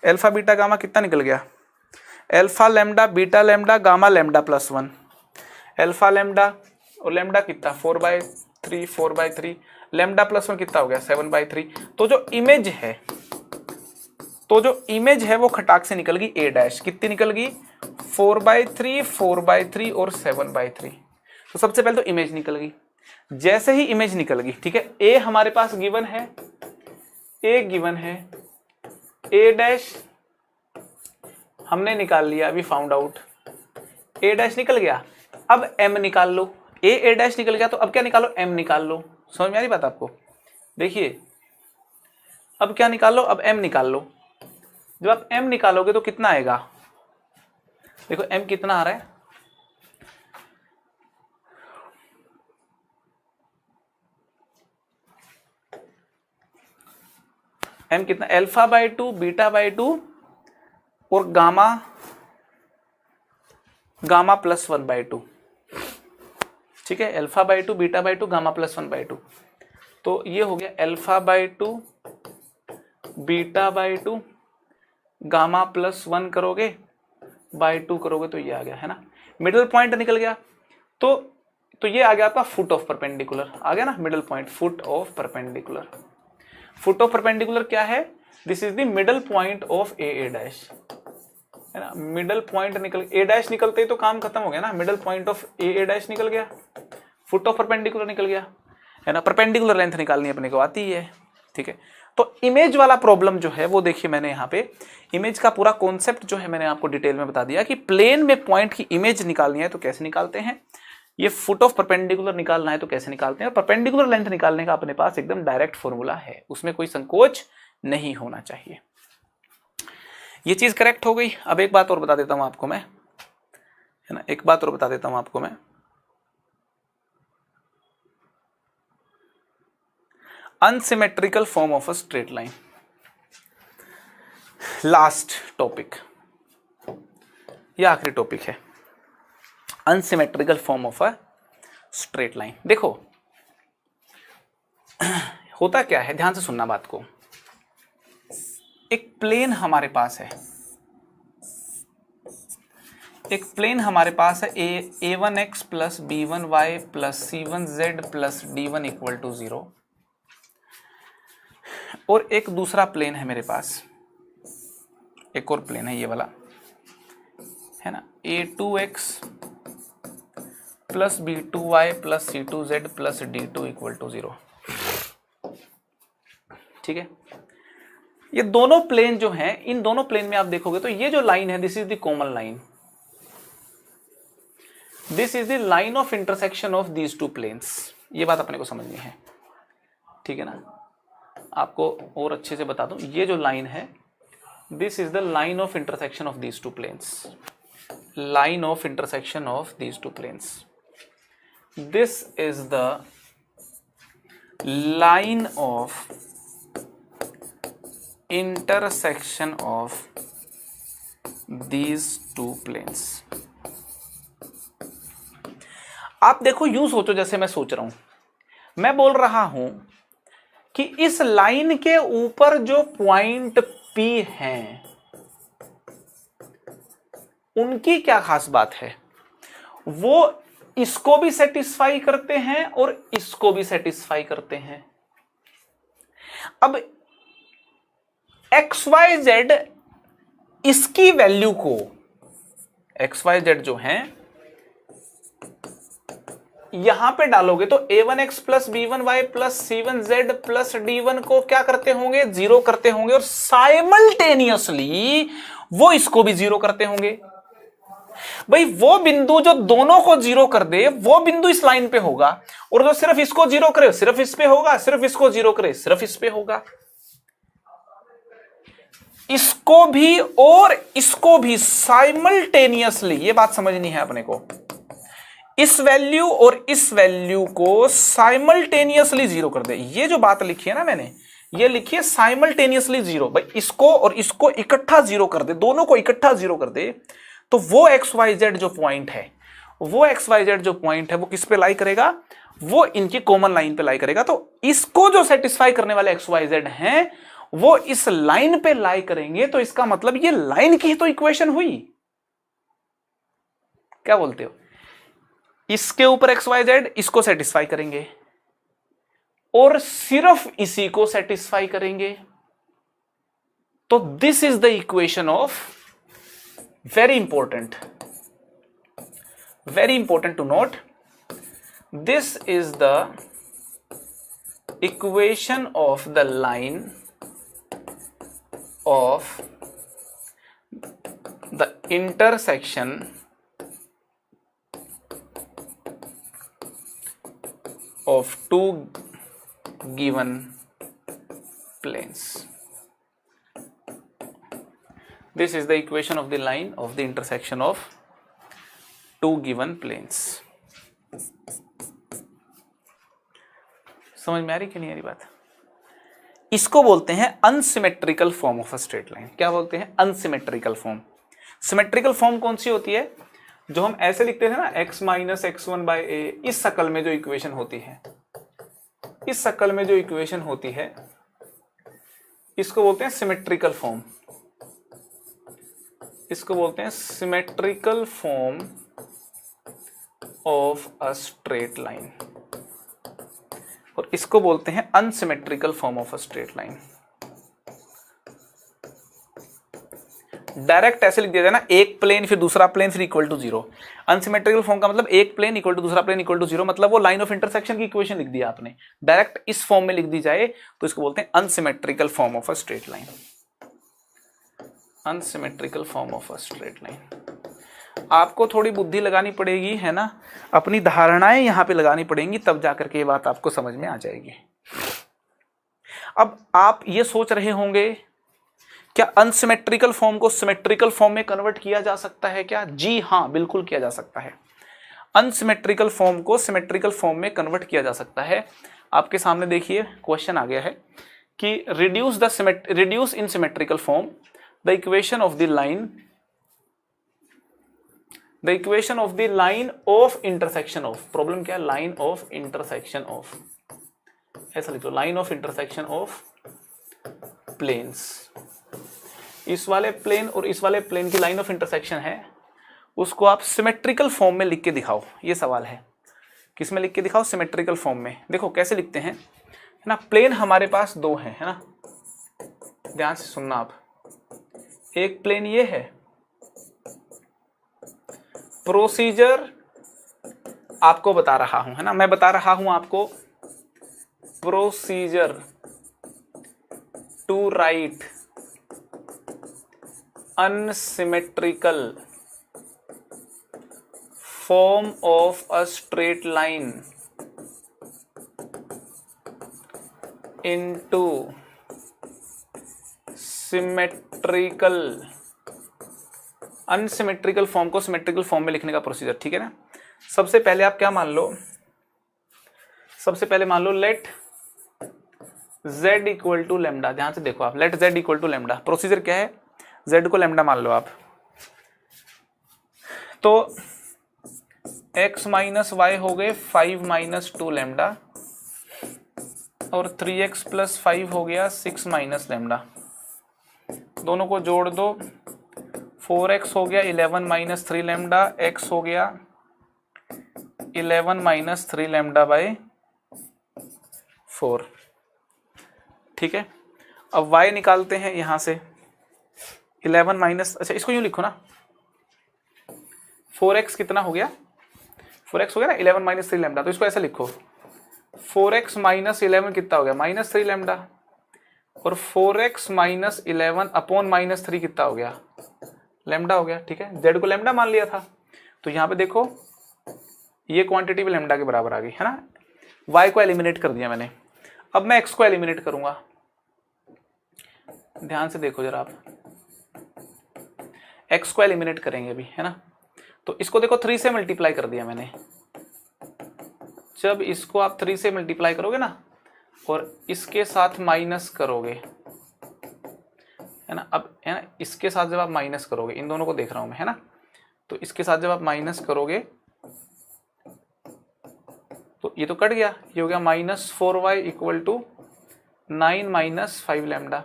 अल्फा बीटा गामा कितना निकल गया, alpha lambda beta lambda gamma lambda plus 1, alpha lambda और लेमडा कितना 4/3, लेमडा प्लस 1 कितना हो गया 7/3। तो जो इमेज है वो खटाक से निकल गई ए डैश, कितनी निकल गई 4/3 और 7/3। तो सबसे पहले तो इमेज निकल गई। जैसे ही इमेज निकल गई, ठीक है, ए हमारे पास गिवन है, ए गिवन है, ए डैश हमने निकाल लिया, अभी फाउंड आउट, ए डैश निकल गया। अब एम निकाल लो, ए डैश निकल गया तो अब क्या निकालो, एम निकाल लो। समझ में आ रही बात आपको, देखिए अब क्या निकाल लो, अब एम निकाल लो। जब आप एम निकालोगे तो कितना आएगा, देखो एम कितना आ रहा है, एम कितना, अल्फा बाई 2 बीटा बाई 2 और गामा प्लस 1/2, ठीक है, alpha by 2 beta by 2 gamma plus 1/2। तो ये हो गया alpha by 2 beta by 2 gamma plus 1 करोगे बाई 2 करोगे तो ये आ गया, है ना, मिडिल पॉइंट निकल गया। तो ये आ गया आपका फुट ऑफ परपेंडिकुलर, आ गया ना middle point, foot of perpendicular. Foot of perpendicular क्या है, this is the middle point of a dash, है ना। मिडल पॉइंट निकल, ए डैश निकलते ही तो काम खत्म हो गया ना, middle point of a dash निकल गया, फुट ऑफ परपेंडिकुलर निकल गया, है ना। परपेंडिकुलर लेंथ निकालनी अपने को आती है, ठीक है। तो इमेज वाला प्रॉब्लम जो है वो देखिए, मैंने यहाँ पे इमेज का पूरा कॉन्सेप्ट जो है मैंने आपको डिटेल में बता दिया कि प्लेन में पॉइंट की इमेज निकालनी है तो कैसे निकालते हैं। ये फुट ऑफ परपेंडिकुलर निकालना है तो कैसे निकालते हैं, परपेंडिकुलर लेंथ निकालने का अपने पास एकदम डायरेक्ट फॉर्मूला है, उसमें कोई संकोच नहीं होना चाहिए। ये चीज करेक्ट हो गई। अब एक बात और बता देता हूं आपको मैं, है ना, एक बात और बता देता हूं आपको मैं। Unsymmetrical form of a straight line, last topic, ये आखिरी टॉपिक है, unsymmetrical form of a straight line. देखो होता क्या है, ध्यान से सुनना बात को। एक प्लेन हमारे पास है, एक प्लेन हमारे पास है a1x plus b1y plus c1z plus d1 equal to 0, और एक दूसरा प्लेन है मेरे पास, एक और प्लेन है ये वाला, है ना, a2x plus b2y plus c2z plus d2 equal to 0। ठीक है, ये दोनों प्लेन जो हैं, इन दोनों प्लेन में आप देखोगे तो ये जो लाइन है, this is the common line, this is the line of intersection of these two planes. ये बात अपने को समझनी है, ठीक है ना। आपको और अच्छे से बता दूं, ये जो लाइन है, this is the line of intersection of these two planes, line of intersection of these two planes. This is the line of intersection of these two planes. आप देखो, यूं सोचो जैसे मैं सोच रहा हूं, मैं बोल रहा हूं कि इस लाइन के ऊपर जो पॉइंट P हैं, उनकी क्या खास बात है, वो इसको भी सेटिस्फाई करते हैं और इसको भी सेटिस्फाई करते हैं। अब XYZ इसकी वैल्यू को, XYZ जो है यहां पे डालोगे तो a1x plus b1y plus c1z plus d1 को क्या करते होंगे, 0 करते होंगे, और साइमल्टेनियसली वो इसको भी 0 करते होंगे। भाई वो बिंदु जो दोनों को 0 कर दे, वो बिंदु इस लाइन पे होगा, और जो सिर्फ इसको 0 करे सिर्फ इस पे होगा, सिर्फ इसको 0 करे सिर्फ इस पे होगा। इसको भी और इसको भी साइमल्टेनियसली, ये बात समझनी है अपने को, इस वैल्यू और इस वैल्यू को साइमल्टेनियसली 0 कर दे। ये जो बात लिखी है ना मैंने, ये लिखी है साइमल्टेनियसली 0। भाई इसको और इसको इकट्ठा 0 कर दे, दोनों को इकट्ठा 0 कर दे, तो वो XYZ जो पॉइंट है, वो XYZ जो पॉइंट है वो किस पे लाई करेगा, वो इनकी कॉमन लाइन पे लाई करेगा। तो इसको जो सेटिस्फाई करने वाले XYZ हैं वो इस लाइन पे लाई करेंगे, तो इसका मतलब ये लाइन की तो इक्वेशन हुई। क्या बोलते हो, इसके ऊपर XYZ इसको सेटिस्फाई करेंगे और सिर्फ इसी को सेटिस्फाई करेंगे, तो this is the equation of, very important to note, this is the equation of the line of the intersection of two given planes. This is the equation of the line of the intersection of two given planes. समझ में आ रही कि नहीं आ रही बात? इसको बोलते हैं unsymmetrical form of a straight line. क्या बोलते हैं, अनसिमेट्रिकल फॉर्म। सिमेट्रिकल फॉर्म कौन सी होती है, जो हम ऐसे लिखते थे ना, x माइनस x1 बाई ए, इस शकल में जो इक्वेशन होती है, इस शकल में जो इक्वेशन होती है, इसको बोलते हैं सिमेट्रिकल फॉर्म। इसको बोलते हैं symmetrical form of a straight line, और इसको बोलते हैं unsymmetrical form of a straight line. Direct ऐसे लिख दिया जाए ना, एक प्लेन फिर दूसरा प्लेन फिर इक्वल टू 0। अनसिमेट्रिकल फॉर्म का मतलब एक प्लेन इक्वल टू दूसरा प्लेन इक्वल टू 0, मतलब वो लाइन ऑफ इंटरसेक्शन की इक्वेशन लिख दिया आपने। डायरेक्ट इस फॉर्म में लिख दी जाए तो इसको बोलते हैं unsymmetrical form of a straight line. Unsymmetrical form of a straight line. आपको थोड़ी बुद्धि लगानी पड़ेगी, है ना, अपनी धारणाएं यहाँ पे लगानी पड़ेंगी, तब जाकर के ये बात आपको समझ में आ जाएगी। अब आप ये सोच रहे होंगे क्या अनसिमेट्रिकल फॉर्म को सिमेट्रिकल फॉर्म में कन्वर्ट किया जा सकता है क्या? जी हाँ, बिल्कुल किया जा सकता है। अनसिमेट्रिकल फॉर्म को सिमेट्रिकल फॉर्म में कन्वर्ट किया जा सकता है। आपके सामने देखिए क्वेश्चन आ गया है कि reduce in symmetrical form the equation of the line of intersection of, problem क्या है, लाइन ऑफ इंटरसेक्शन ऑफ, ऐसा लिख लो, line of intersection of planes. इस वाले प्लेन और इस वाले प्लेन की लाइन ऑफ इंटरसेक्शन है, उसको आप सिमेट्रिकल फॉर्म में लिख के दिखाओ। ये सवाल है, किस में लिख के दिखाओ? सिमेट्रिकल फॉर्म में। देखो कैसे लिखते हैं, है ना, प्लेन हमारे पास दो हैं, है ना, ध्यान से सुनना आप। एक प्लेन ये है, प्रोसीजर आपको बता रहा हूं, है ना, मैं बता रहा हूं आपको procedure to write unsymmetrical form of a straight line into symmetrical unsymmetrical form को सिमेट्रिकल फॉर्म में लिखने का प्रोसीजर, ठीक है ना। सबसे पहले आप क्या मान लो, सबसे पहले मान लो let z equal to lambda. ध्यान से देखो आप, let z equal to lambda. Procedure क्या है, z को लेमडा मान लो आप, तो x माइनस वाई हो गए 5 माइनस 2 लेमडा और 3x प्लस 5 हो गया 6 माइनस लेमडा। दोनों को जोड़ दो, 4x हो गया 11 माइनस 3 लेमडा, x हो गया 11 माइनस 3 लेमडा बाय 4, ठीक है। अब y निकालते हैं यहां से, 11 माइनस, अच्छा इसको यूं लिखो ना, 4x कितना हो गया, 4x हो गया ना 11 माइनस 3 लेमडा, तो इसको ऐसा लिखो 4x माइनस 11 कितना हो गया, माइनस 3 लेमडा, और 4x माइनस 11 अपॉन माइनस 3 कितना हो गया, लेमडा हो गया, ठीक है। z को लेमडा मान लिया था, तो यहाँ पे देखो ये क्वांटिटी भी लेमडा के बराबर आ गई, है ना। y को एलिमिनेट कर दिया मैंने, अब मैं x को एलिमिनेट करूंगा। ध्यान से देखो जरा आप, x को एलिमिनेट करेंगे अभी, है ना, तो इसको देखो 3 से मल्टीप्लाई कर दिया मैंने। जब इसको आप 3 से मल्टीप्लाई करोगे ना और इसके साथ माइनस करोगे, है ना, अब है ना, इसके साथ जब आप माइनस करोगे, इन दोनों को देख रहा हूं मैं, है ना, तो इसके साथ जब आप माइनस करोगे तो ये तो कट गया, ये हो गया minus 4y equal to 9 minus 5 lambda,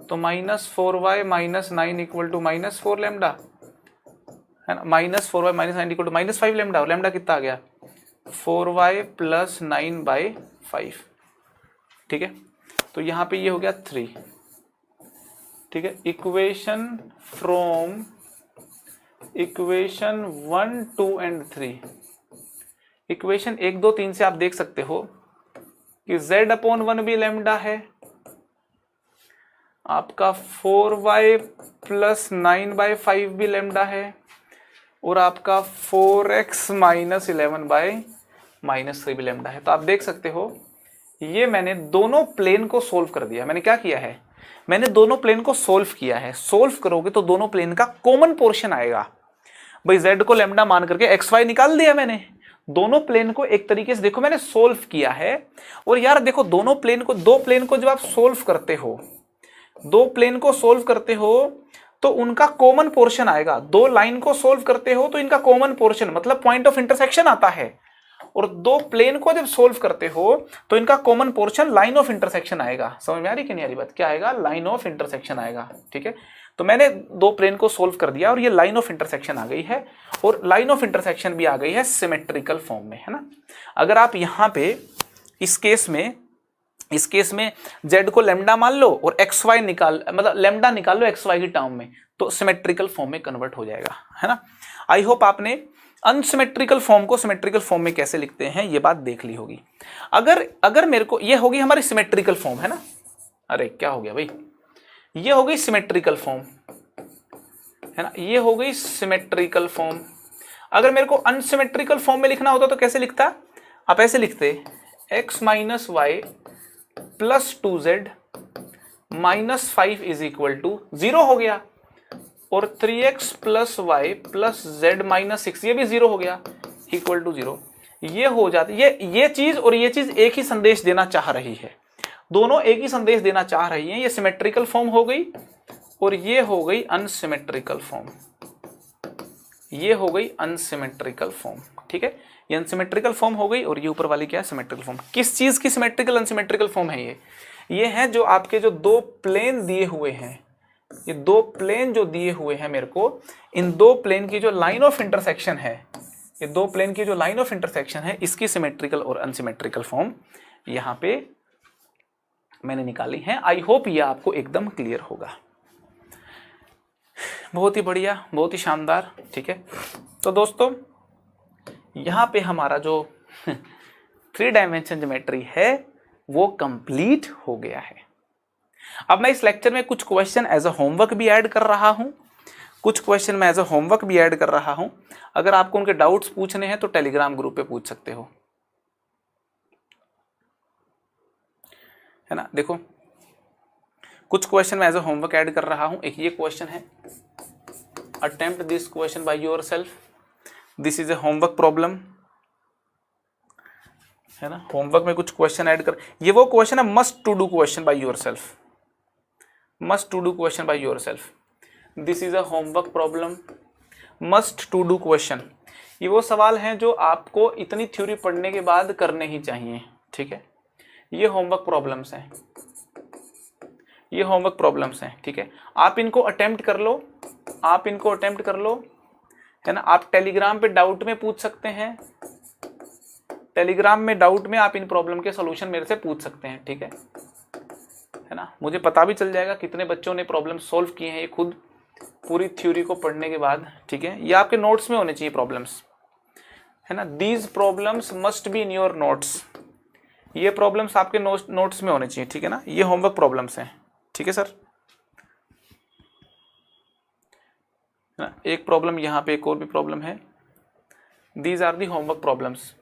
तो minus 4y minus 9 equal to minus 4 lambda, है ना, minus 4y minus 9 equal to minus 5 lambda, और लेमडा कितना आ गया 4y प्लस 9 बाई 5, ठीक है। तो यहाँ पे ये हो गया 3, ठीक है। Equation from equation 1, 2 and 3, equation 1, 2, 3 से आप देख सकते हो कि z अपॉन 1 भी लेमडा है, आपका 4y प्लस 9 बाई 5 भी लेमडा है, और आपका 4x माइनस 11 बाई माइनस 3 भी लेमडा है। तो आप देख सकते हो ये मैंने दोनों प्लेन को सोल्व कर दिया। मैंने क्या किया है, मैंने दोनों प्लेन को सोल्व किया है। सोल्व करोगे तो दोनों प्लेन का कॉमन पोर्शन आएगा। भाई z को लेमडा मान करके xy निकाल दिया मैंने, दोनों प्लेन को एक तरीके से देखो मैंने सोल्व किया है। और यार देखो दोनों प्लेन को, दो प्लेन को जब आप सोल्व करते हो, दो प्लेन को सोल्व करते हो तो उनका कॉमन पोर्शन आएगा। दो लाइन को सोल्व करते हो तो इनका कॉमन पोर्शन मतलब पॉइंट ऑफ इंटरसेक्शन आता है, और दो प्लेन को जब सोल्व करते हो तो इनका common portion line of intersection आएगा। समझ में आ रही कि नहीं आ रही बात, क्या आएगा, लाइन ऑफ इंटरसेक्शन आएगा, ठीक है। तो मैंने दो प्लेन को सोल्व कर दिया और ये लाइन ऑफ इंटरसेक्शन आ गई है, और लाइन ऑफ इंटरसेक्शन भी आ गई है सिमेट्रिकल फॉर्म में, है ना। अगर आप यहाँ पे इस केस में z को लेमडा मान लो और xy निकाल, मतलब लेमडा निकाल लो xy की टर्म में, तो सिमेट्रिकल फॉर्म में कन्वर्ट हो जाएगा, है ना। आई होप आपने अनसिमेट्रिकल फॉर्म को सिमेट्रिकल फॉर्म में कैसे लिखते हैं ये बात देख ली होगी। अगर मेरे को, ये होगी हमारी सिमेट्रिकल फॉर्म, है ना। अरे क्या हो गया भाई, ये हो गई सिमेट्रिकल फॉर्म, है ना, ये हो गई सिमेट्रिकल फॉर्म। अगर मेरे को अनसिमेट्रिकल फॉर्म में लिखना होता तो कैसे लिखता, आप ऐसे लिखते x minus y plus 2z minus 5 is equal to 0 हो गया, और 3x plus Y plus z minus 6 ये भी 0 हो गया, इक्वल टू 0। ये हो जाती, ये चीज और ये चीज एक ही संदेश देना चाह रही है, दोनों एक ही संदेश देना चाह रही हैं। ये सिमेट्रिकल फॉर्म हो गई और ये हो गई अनसिमेट्रिकल फॉर्म, ये हो गई अनसिमेट्रिकल फॉर्म। ठीक है, ये अनसिमेट्रिकल फॉर्म हो गई और ये ऊपर वाली क्या है, सिमेट्रिकल फॉर्म। किस चीज की सिमेट्रिकल अनसिमेट्रिकल फॉर्म है ये है जो आपके जो दो प्लेन दिए हुए हैं, ये दो प्लेन जो दिए हुए हैं मेरे को, इन दो प्लेन की जो लाइन ऑफ इंटरसेक्शन है, ये दो प्लेन की जो लाइन ऑफ इंटरसेक्शन है, इसकी सिमेट्रिकल और अनसिमेट्रिकल फॉर्म यहां पे मैंने निकाली है। आई होप ये आपको एकदम क्लियर होगा। बहुत ही बढ़िया, बहुत ही शानदार। ठीक है, तो दोस्तों यहां पे हमारा जो 3 डायमेंशन ज्योमेट्री है वो कंप्लीट हो गया है। अब मैं इस लेक्चर में कुछ क्वेश्चन एज अ होमवर्क भी ऐड कर रहा हूं, कुछ क्वेश्चन मैं एज अ होमवर्क भी ऐड कर रहा हूं। अगर आपको उनके डाउट्स पूछने हैं तो टेलीग्राम ग्रुप पे पूछ सकते हो, है ना। देखो कुछ क्वेश्चन मैं एज अ होमवर्क ऐड कर रहा हूं। एक ये क्वेश्चन है, attempt this question by yourself, this is a homework problem, है ना। होमवर्क में कुछ क्वेश्चन ऐड कर, ये वो क्वेश्चन है must to do question by yourself, must to do question by yourself. This is a homework problem, must to do question. ये वो सवाल हैं जो आपको इतनी थ्योरी पढ़ने के बाद करने ही चाहिए। ठीक है, ये होमवर्क प्रॉब्लम्स हैं, ये होमवर्क प्रॉब्लम्स हैं। ठीक है, आप इनको अटेम्प्ट कर लो, आप इनको अटेम्प्ट कर लो, है ना। आप टेलीग्राम पे डाउट में पूछ सकते हैं, टेलीग्राम में डाउट में आप इन प्रॉब्लम के सॉल्यूशन मेरे से पूछ सकते हैं। ठीक है ना, मुझे पता भी चल जाएगा कितने बच्चों ने प्रॉब्लम सॉल्व किए हैं ये खुद पूरी थ्योरी को पढ़ने के बाद। ठीक है, ये आपके नोट्स में होने चाहिए प्रॉब्लम्स, है ना। These problems must be in your notes, ये प्रॉब्लम्स आपके नोट्स में होने चाहिए। ठीक है ना, ये होमवर्क प्रॉब्लम्स हैं। ठीक है सर, ना एक प्रॉब्लम यहाँ पे, एक और भी प्रॉब्लम है। These are the homework problems,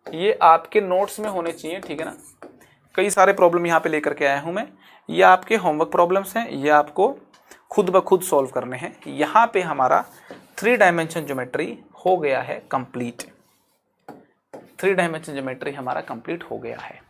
ये आपके नोट्स में होने चाहिए। ठीक है ना, कई सारे प्रॉब्लम यहाँ पे लेकर के आया हूँ मैं, ये आपके होमवर्क प्रॉब्लम्स हैं, ये आपको खुद ब खुद सॉल्व करने हैं। यहाँ पे हमारा 3 डायमेंशन ज्योमेट्री हो गया है कंप्लीट, 3 डायमेंशन ज्योमेट्री हमारा कंप्लीट हो गया है।